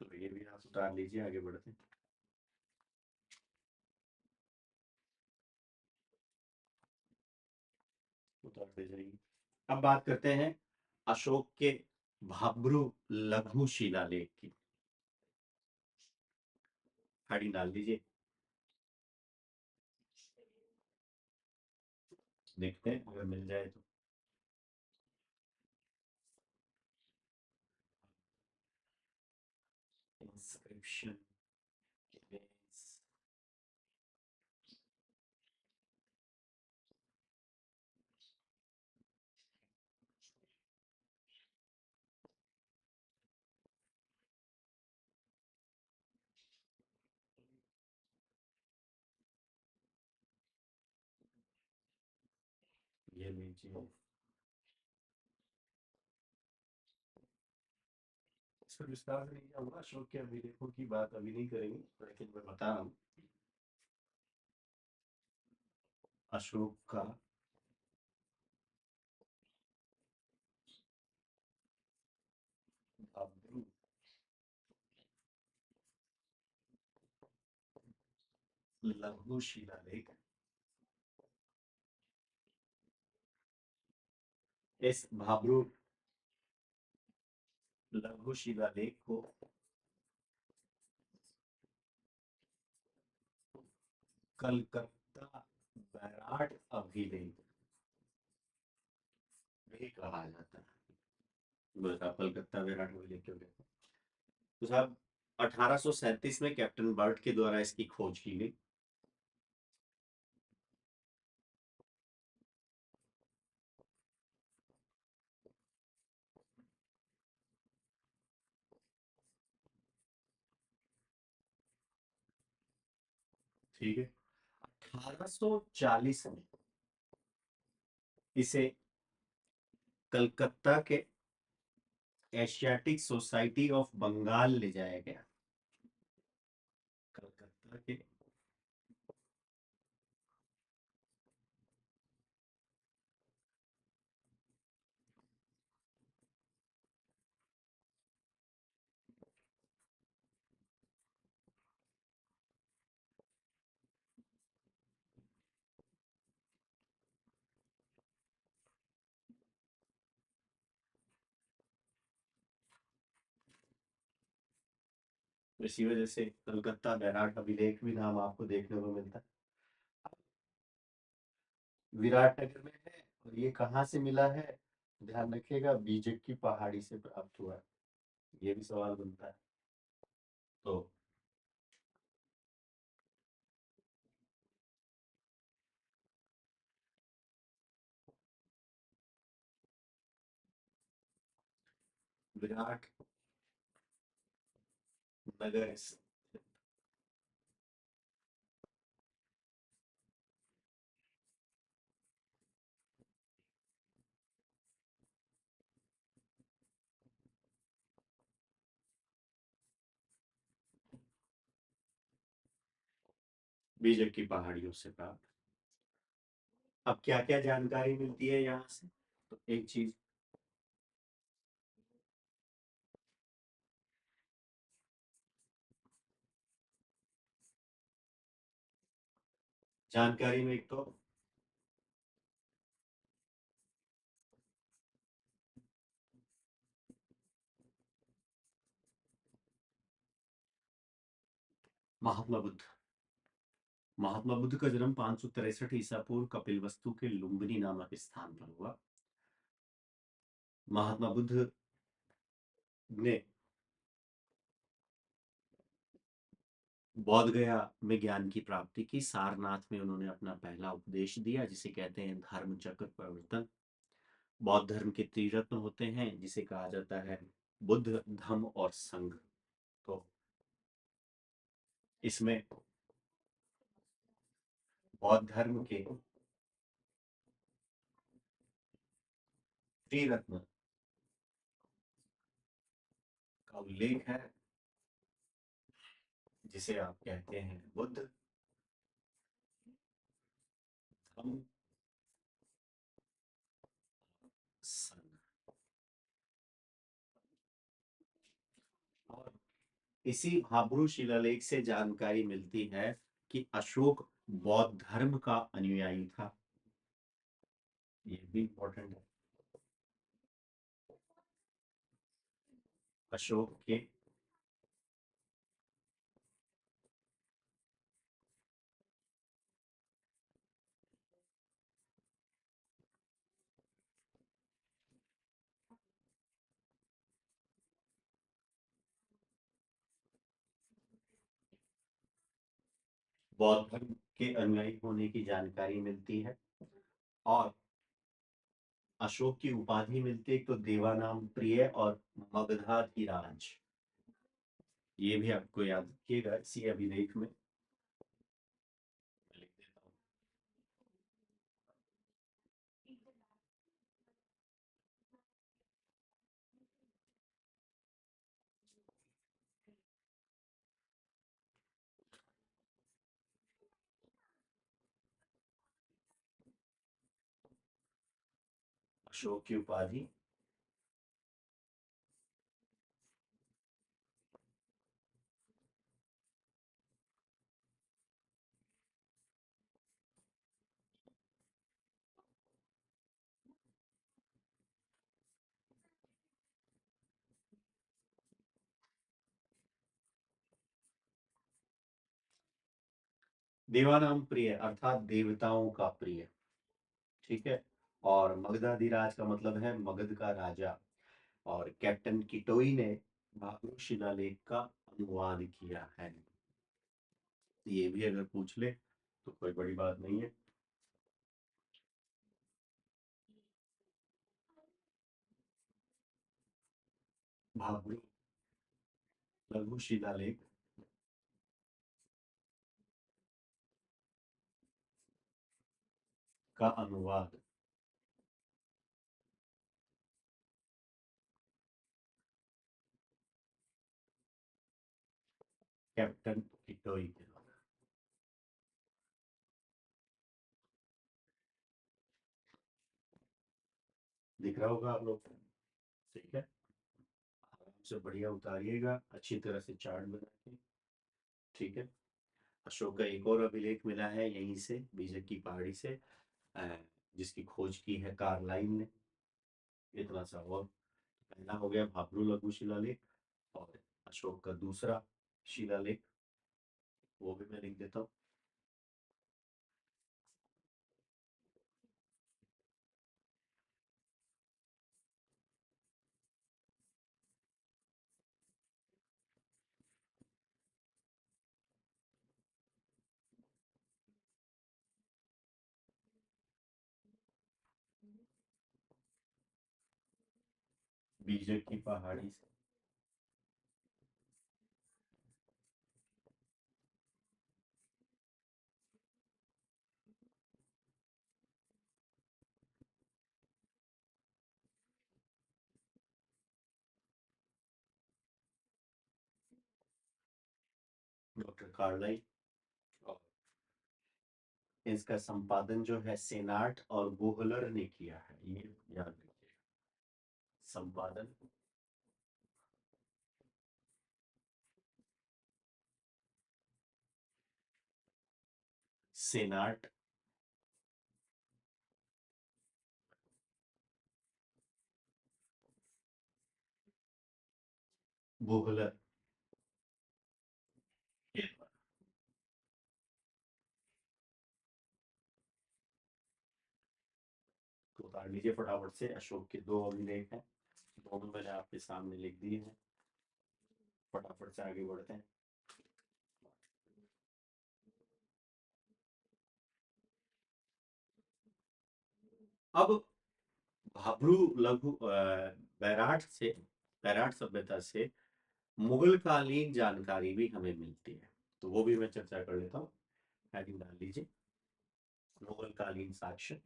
तो ये भी आप उतार लीजिए, आगे बढ़ते हैं। उतारते जाइए। अब बात करते हैं अशोक के भाब्रू लघु शिलालेख की। खाड़ी डाल दीजिए, देखते हैं अगर मिल जाए तो। इंस्क्रिप्शन, ये लीजिए। इस पर विस्तार से नहीं जाऊंगा, अशोक के अभिलेखों की बात अभी नहीं करेंगे, लेकिन मैं बता रहा हूँ अशोक का भाब्रू लघु शिलालेख। इस भाब्रू लघु शिलालेख को कलकत्ता बैराट अभिलेख भी कहा जाता है। बता कलकत्ता बैराट अभिलेख क्यों कहते हैं? तो साहब 1837 में कैप्टन बर्ट के द्वारा इसकी खोज की गई। ठीक है। 1840 में इसे कलकत्ता के एशियाटिक सोसाइटी ऑफ बंगाल ले जाया गया। कलकत्ता के इसी वजह से कलकत्ता बैराट अभिलेख भी नाम आपको देखने को मिलता है। विराटनगर में है, और ये कहाँ से मिला है? ध्यान रखिएगा, बीजक की पहाड़ी से प्राप्त हुआ है। ये भी सवाल बनता है। तो विराट नगर बीजक की पहाड़ियों से प्राप्त। अब क्या क्या जानकारी मिलती है यहाँ से? तो एक चीज, जानकारी में एक तो महात्मा बुद्ध। महात्मा बुद्ध का जन्म 563 ईसा पूर्व कपिलवस्तु के लुम्बिनी नामक स्थान पर हुआ। महात्मा बुद्ध ने बौद्ध गया में ज्ञान की प्राप्ति की। सारनाथ में उन्होंने अपना पहला उपदेश दिया, जिसे कहते हैं धर्म चक्र प्रवर्तन। बौद्ध धर्म के त्रिरत्न होते हैं, जिसे कहा जाता है बुद्ध, धम्म और संघ। तो इसमें बौद्ध धर्म के त्रिरत्न का उल्लेख है, जिसे आप कहते हैं बुद्ध, धम्म, संघ। और इसी भाब्रू शिलालेख से जानकारी मिलती है कि अशोक बौद्ध धर्म का अनुयायी था। ये भी इंपॉर्टेंट है। अशोक के बौद्ध धर्म के अनुयायी होने की जानकारी मिलती है। और अशोक की उपाधि मिलती है, एक तो देवानाम प्रिय और मगधाधिराज। ये भी आपको याद रखिएगा इसी अभिलेख में। मैं लिख देता हूँ। अशोक की उपाधि देवानाम प्रिय अर्थात देवताओं का प्रिय। ठीक है। और मगधाधिराज का मतलब है मगध का राजा। और कैप्टन किटोई ने भाब्रू शिलालेख का अनुवाद किया है। ये भी अगर पूछ ले तो कोई बड़ी बात नहीं है। भाब्रू लघु शिलालेख का अनुवाद कैप्टन किटोई के द्वारा। दिख रहा होगा आप लोग। ठीक है। आराम से बढ़िया उतारिएगा अच्छी तरह से चार्ट बना के। ठीक है। अशोक का एक और अभिलेख मिला है यहीं से बीजक की पहाड़ी से, अ, जिसकी खोज की है कार्लाइन ने। इतना सा और। पहला हो गया भाब्रू लघु शिलालेख। और अशोक का दूसरा शिलालेख वो भी मैं लिख देता हूँ। बीजक की पहाड़ी से डॉक्टर कार्लाइन। और इसका संपादन जो है सेनाट और बोहलर ने किया है, ये याद रखिए। संपादन सेनाट बोहलर के द्वारा। तो उतार लीजिए फटाफट से। अशोक के दो अभिलेख हैं, दोनों मैंने आपके सामने लिख दिए हैं। फटाफट से आगे बढ़ते हैं। अब भाब्रू लघु बैराट सभ्यता से मुगल कालीन जानकारी भी हमें मिलती है, तो वो भी मैं चर्चा कर लेता हूँ। हेडिंग डाल लीजिए, मुगल कालीन साक्ष्य।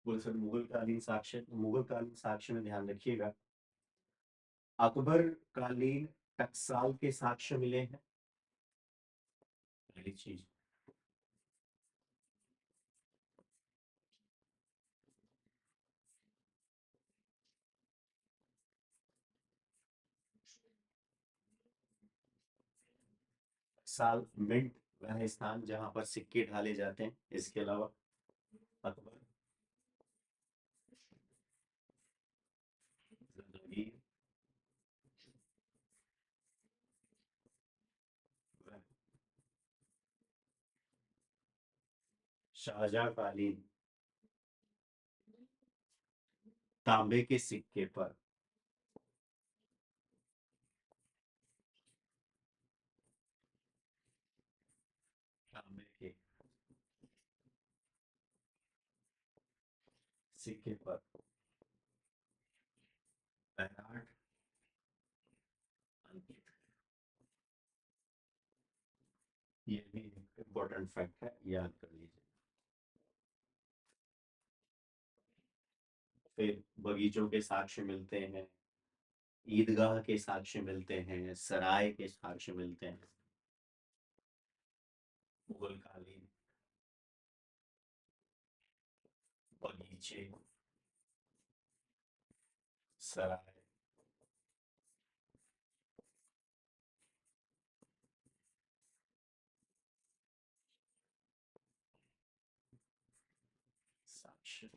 गुलशन मुगल कालीन साक्ष्य में ध्यान रखिएगा, अकबर कालीन टकसाल के साक्ष्य मिले हैं। पहली चीज। साल, मिंट, वह स्थान जहां पर सिक्के ढाले जाते हैं। इसके अलावा अकबर, जहांगीर, वह शाहजहां कालीन, तांबे के सिक्के पर, तांबे के सिक्के पर बैराट अंकित। ये भी एक इम्पोर्टेंट फैक्ट है, याद कर लीजिए। फिर बगीचों के साक्ष्य मिलते हैं, ईदगाह के साक्ष्य मिलते हैं, सराय के साक्ष्य मिलते हैं। मुगल कालीन, बगीचे, सराय, साक्ष्य।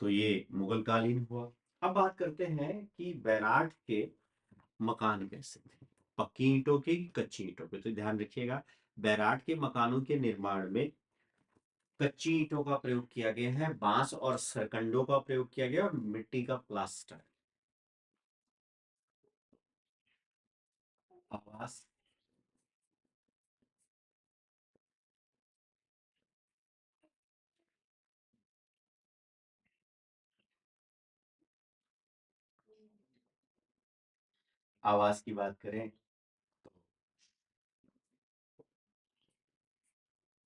तो ये मुगल कालीन हुआ। अब बात करते हैं कि बैराट के मकान कैसे थे, पक्की ईंटों के कि कच्ची ईंटों के। तो ध्यान रखिएगा, बैराट के मकानों के निर्माण में कच्ची ईंटों का प्रयोग किया गया है, बांस और सरकंडों का प्रयोग किया गया और मिट्टी का प्लास्टर। आवास, आवास की बात करें तो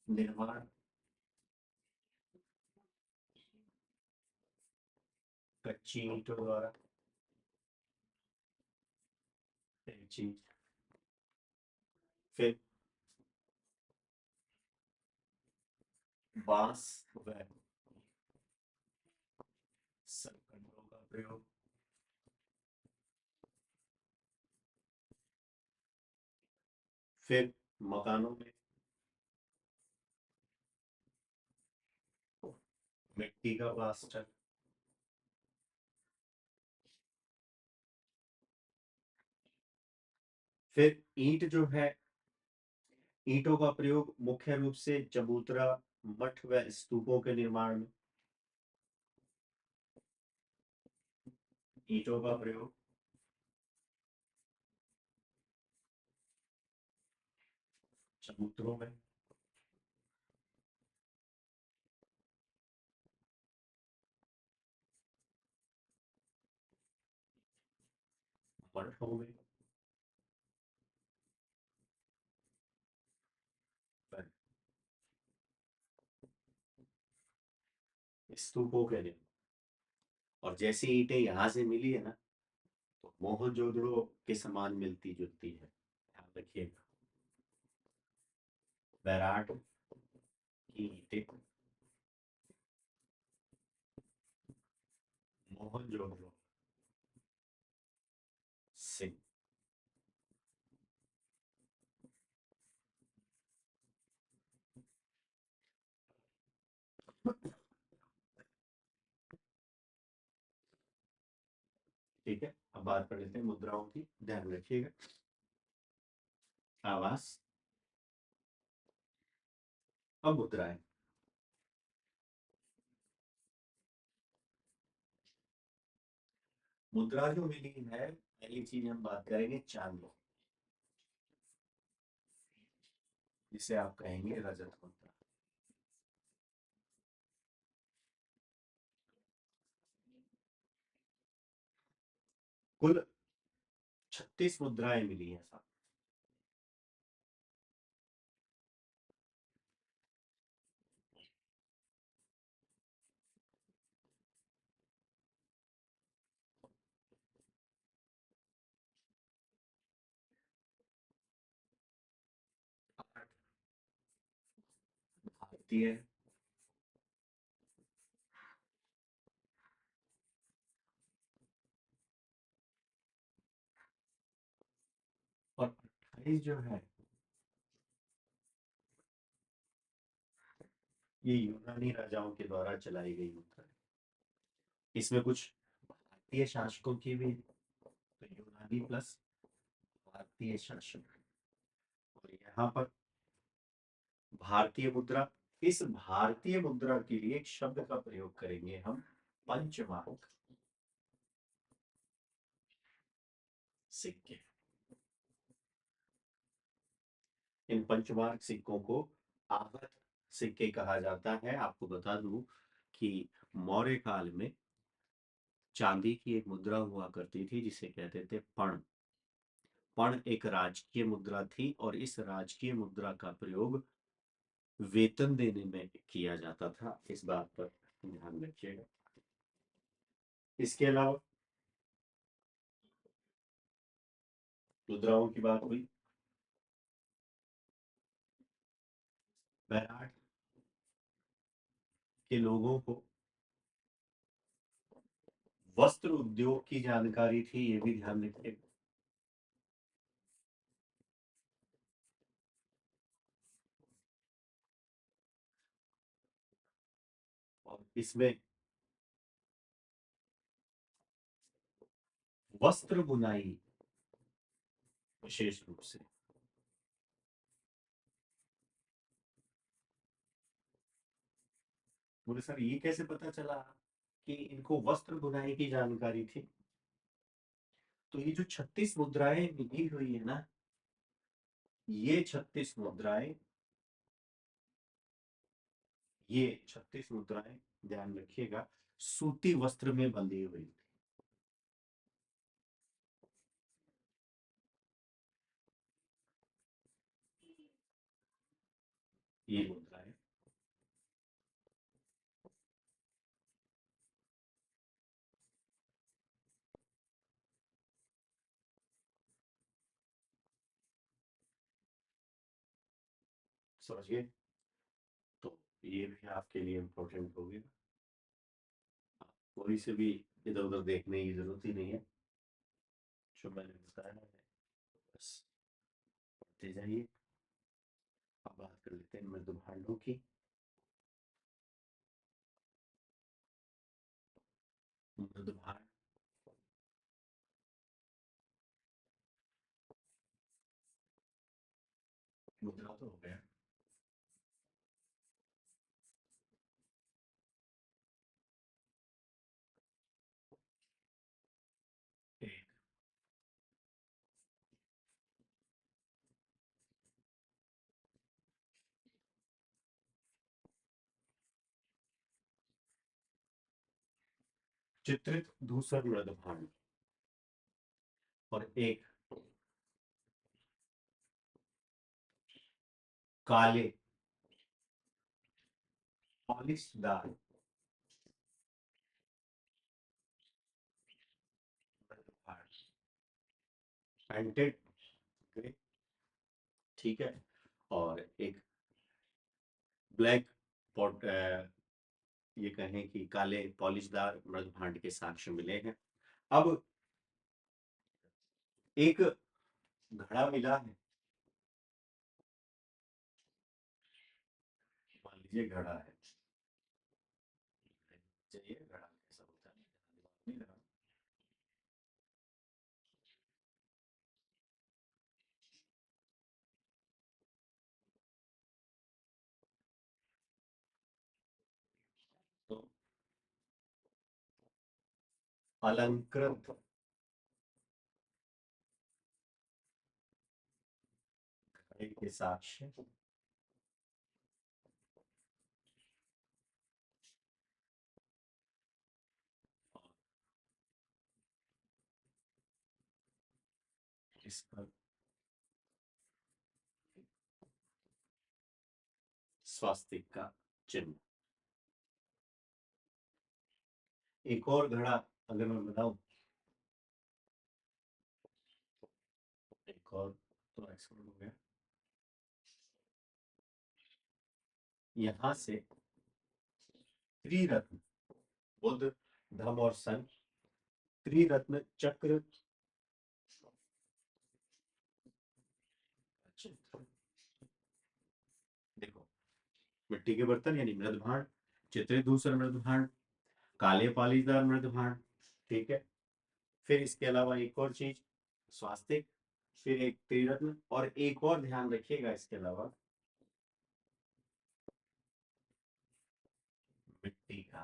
निर्माण कच्ची ईंटों द्वारा, एक चीज। फिर बांस व सरकंडों का प्रयोग। फिर मकानों में मिट्टी का प्लास्टर। फिर ईंट जो है, ईंटों का प्रयोग मुख्य रूप से चबूतरा, मठ व स्तूपों के निर्माण में। ईंटों का प्रयोग चबूतरों में, मठों में, स्तूपों के निर्माण। और जैसी ईंटें यहाँ से मिली है ना, तो मोहनजोदड़ो के समान मिलती जुलती है, ध्यान रखिएगा। बैराट की ईंटें मोहनजोदड़ो से, ठीक है। अब बात कर लेते हैं मुद्राओं की, ध्यान रखिएगा। आवास, अब मुद्राएं। मुद्रा जो मिली है, पहली चीज हम बात करेंगे चांदी, जिसे आप कहेंगे रजत मुद्रा। कुल 36 मुद्राएं मिली हैं साहब। भारतीय और 28 जो है ये यूनानी राजाओं के द्वारा चलाई गई मुद्रा है। इसमें कुछ भारतीय शासकों की भी, तो यूनानी प्लस भारतीय शासक, और यहाँ पर भारतीय मुद्रा। इस भारतीय मुद्रा के लिए एक शब्द का प्रयोग करेंगे हम, पंचमार्क सिक्के। इन पंचमार्क सिक्कों को आहत सिक्के कहा जाता है। आपको बता दूं कि मौर्य काल में चांदी की एक मुद्रा हुआ करती थी जिसे कहते थे पण। पण एक राजकीय मुद्रा थी और इस राजकीय मुद्रा का प्रयोग वेतन देने में किया जाता था। इस बात पर ध्यान रखिएगा। इसके अलावा मुद्राओं की बात हुई। बैराट के लोगों को वस्त्र उद्योग की जानकारी थी, ये भी ध्यान रखिएगा। और इसमें वस्त्र बुनाई विशेष रूप से। बोले सर ये कैसे पता चला कि इनको वस्त्र बुनाई की जानकारी थी? तो ये जो 36 मुद्राएं मिली हुई है ना, ये 36 मुद्राएं, ये 36 मुद्राएं ध्यान रखिएगा सूती वस्त्र में बंधी हुई थी। ये मुद्राएं समझिए। तो ये भी आपके लिए इंपॉर्टेंट होगी। कोई से भी इधर उधर देखने की जरूरत ही नहीं है, जो मैंने बताया है बस पढ़ते जाइए। अब बात कर लेते हैं मृदु भांडों की। मृदु भांड मुद्रा तो हो गया। एक चित्रित धूसर मृदु भांड और एक काले पॉलिशदार मृदु भांड, पेंटेड ग्रे, ठीक है। और एक ब्लैक पॉट, ये कहें कि काले पॉलिशदार मृदु भांड के साक्ष्य मिले हैं। अब एक घड़ा मिला है, मान लीजिए घड़ा है, चाहिए घड़ा कैसा होता है, दिमाग नहीं लगा। तो अलंकृत घड़े के साक्ष्य इस पर स्वास्तिक का चिन्ह। एक और घड़ा अगर मैं बताऊं, एक और तो एक्सप्लोर हो गया। यहां से त्रिरत्न बुद्ध, धम्म और संघ, त्रिरत्न चक्र चित्र। देखो, मिट्टी के बर्तन यानी मृद भांड, चित्रित धूसर मृद भांड, काले पालीदार मृद भांड, ठीक है। फिर इसके अलावा एक और चीज स्वास्तिक, फिर एक त्रिरत्न, और एक और ध्यान रखिएगा इसके अलावा मिट्टी का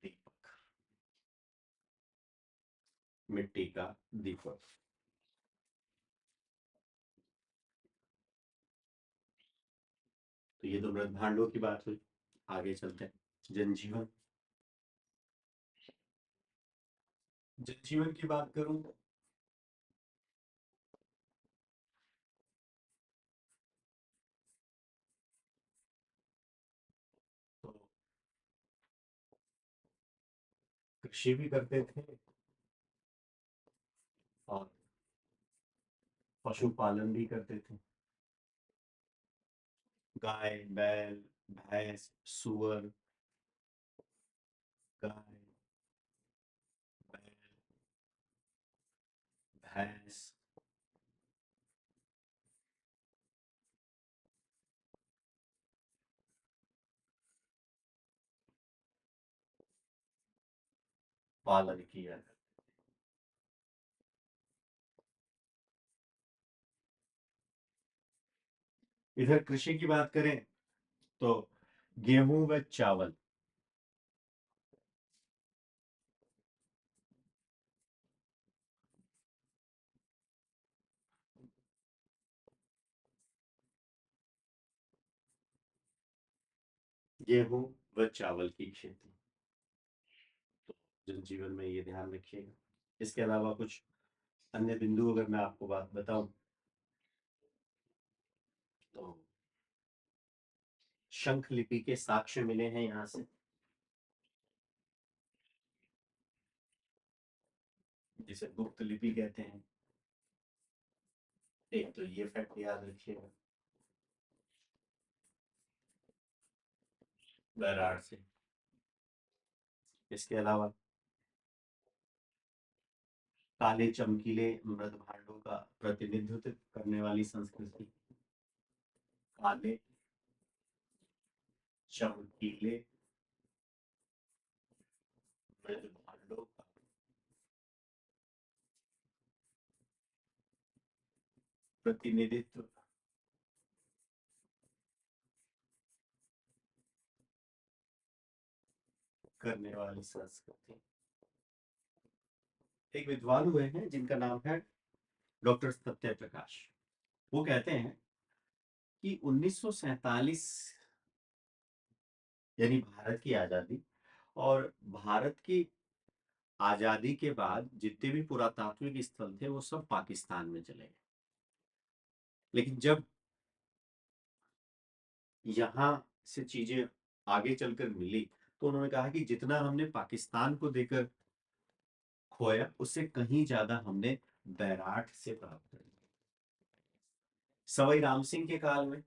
दीपक, मिट्टी का दीपक। तो ये तो मृद भांडों की बात हुई। आगे चलते हैं, जनजीवन। जनजीवन की बात करूं तो कृषि भी करते थे और पशुपालन भी करते थे। गाय, बैल, भैंस, सुअर, गाय, बैल, भैंस, पालन किया। इधर कृषि की बात करें तो गेहूं व चावल, गेहूं व चावल की खेती। तो जनजीवन में ये ध्यान रखिएगा। इसके अलावा कुछ अन्य बिंदु अगर मैं आपको बात बताऊं तो शंख लिपि के साक्ष्य मिले हैं यहां से, जिसे गुप्त लिपि कहते हैं। एक तो ये फैक्ट याद रखिएगा, बैराड़ से। इसके अलावा काले चमकीले मृद भांडों का प्रतिनिधित्व करने वाली संस्कृति, काले चमकीले मृद भांडों का प्रतिनिधित्व करने वाली संस्कृति। एक विद्वान हुए हैं जिनका नाम है डॉक्टर सत्य प्रकाश। वो कहते हैं कि 1947 यानी भारत की आजादी, और भारत की आजादी के बाद जितने भी पुरातात्विक स्थल थे वो सब पाकिस्तान में चले गए। लेकिन जब यहाँ से चीजें आगे चलकर मिली तो उन्होंने कहा कि जितना हमने पाकिस्तान को देकर खोया उससे कहीं ज्यादा हमने बैराठ से प्राप्त कर लिया। सवाई राम सिंह के काल में,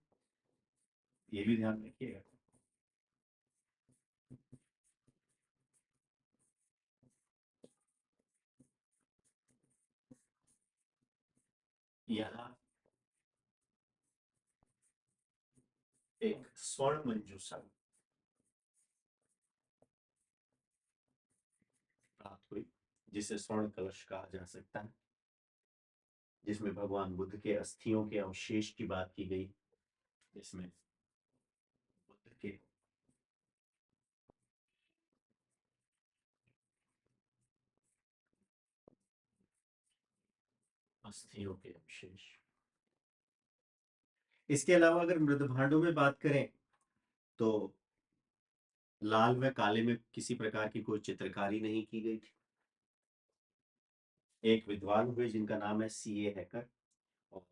ये भी ध्यान रखिएगा, यहाँ एक स्वर्ण मंजूषा प्राप्त हुई, जिसे स्वर्ण कलश कहा जा सकता है, जिसमें भगवान बुद्ध के अस्थियों के अवशेष की बात की गई, जिसमें बुद्ध के अस्थियों के अवशेष। इसके अलावा अगर मृद भांडों में बात करें तो लाल व काले में किसी प्रकार की कोई चित्रकारी नहीं की गई थी। एक विद्वान हुए जिनका नाम है सीए हैकर, और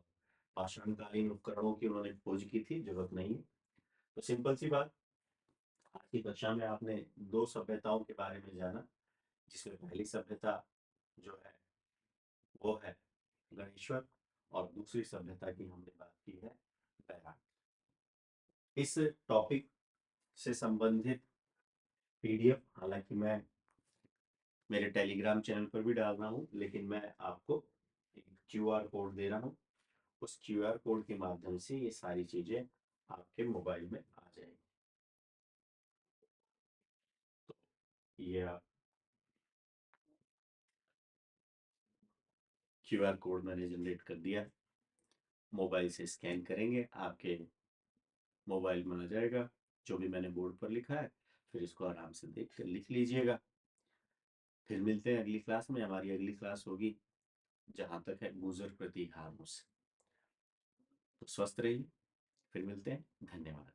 पाषाणकालीन उपकरणों की उन्होंने खोज की थी, जरूरत नहीं है। तो सिंपल सी बात, आज की कक्षा में आपने दो सभ्यताओं के बारे में जाना, जिसमें पहली सभ्यता जो है वो है गणेश्वर, और दूसरी सभ्यता की हमने बात की है बैराग। इस टॉपिक से संबंधित पीडीएफ हालांकि मैं मेरे टेलीग्राम चैनल पर भी डाल रहा हूँ, लेकिन मैं आपको एक क्यूआर कोड दे रहा हूँ। उस क्यूआर कोड के माध्यम से ये सारी चीजें आपके मोबाइल में आ जाएगी। तो ये आप क्यूआर कोड मैंने जनरेट कर दिया, मोबाइल से स्कैन करेंगे, आपके मोबाइल में आ जाएगा जो भी मैंने बोर्ड पर लिखा है। फिर इसको आराम से देख कर लिख लीजिएगा। फिर मिलते हैं अगली क्लास में। हमारी अगली क्लास होगी जहां तक है गूजर प्रतिहारों से। तो स्वस्थ रहिए, फिर मिलते हैं। धन्यवाद।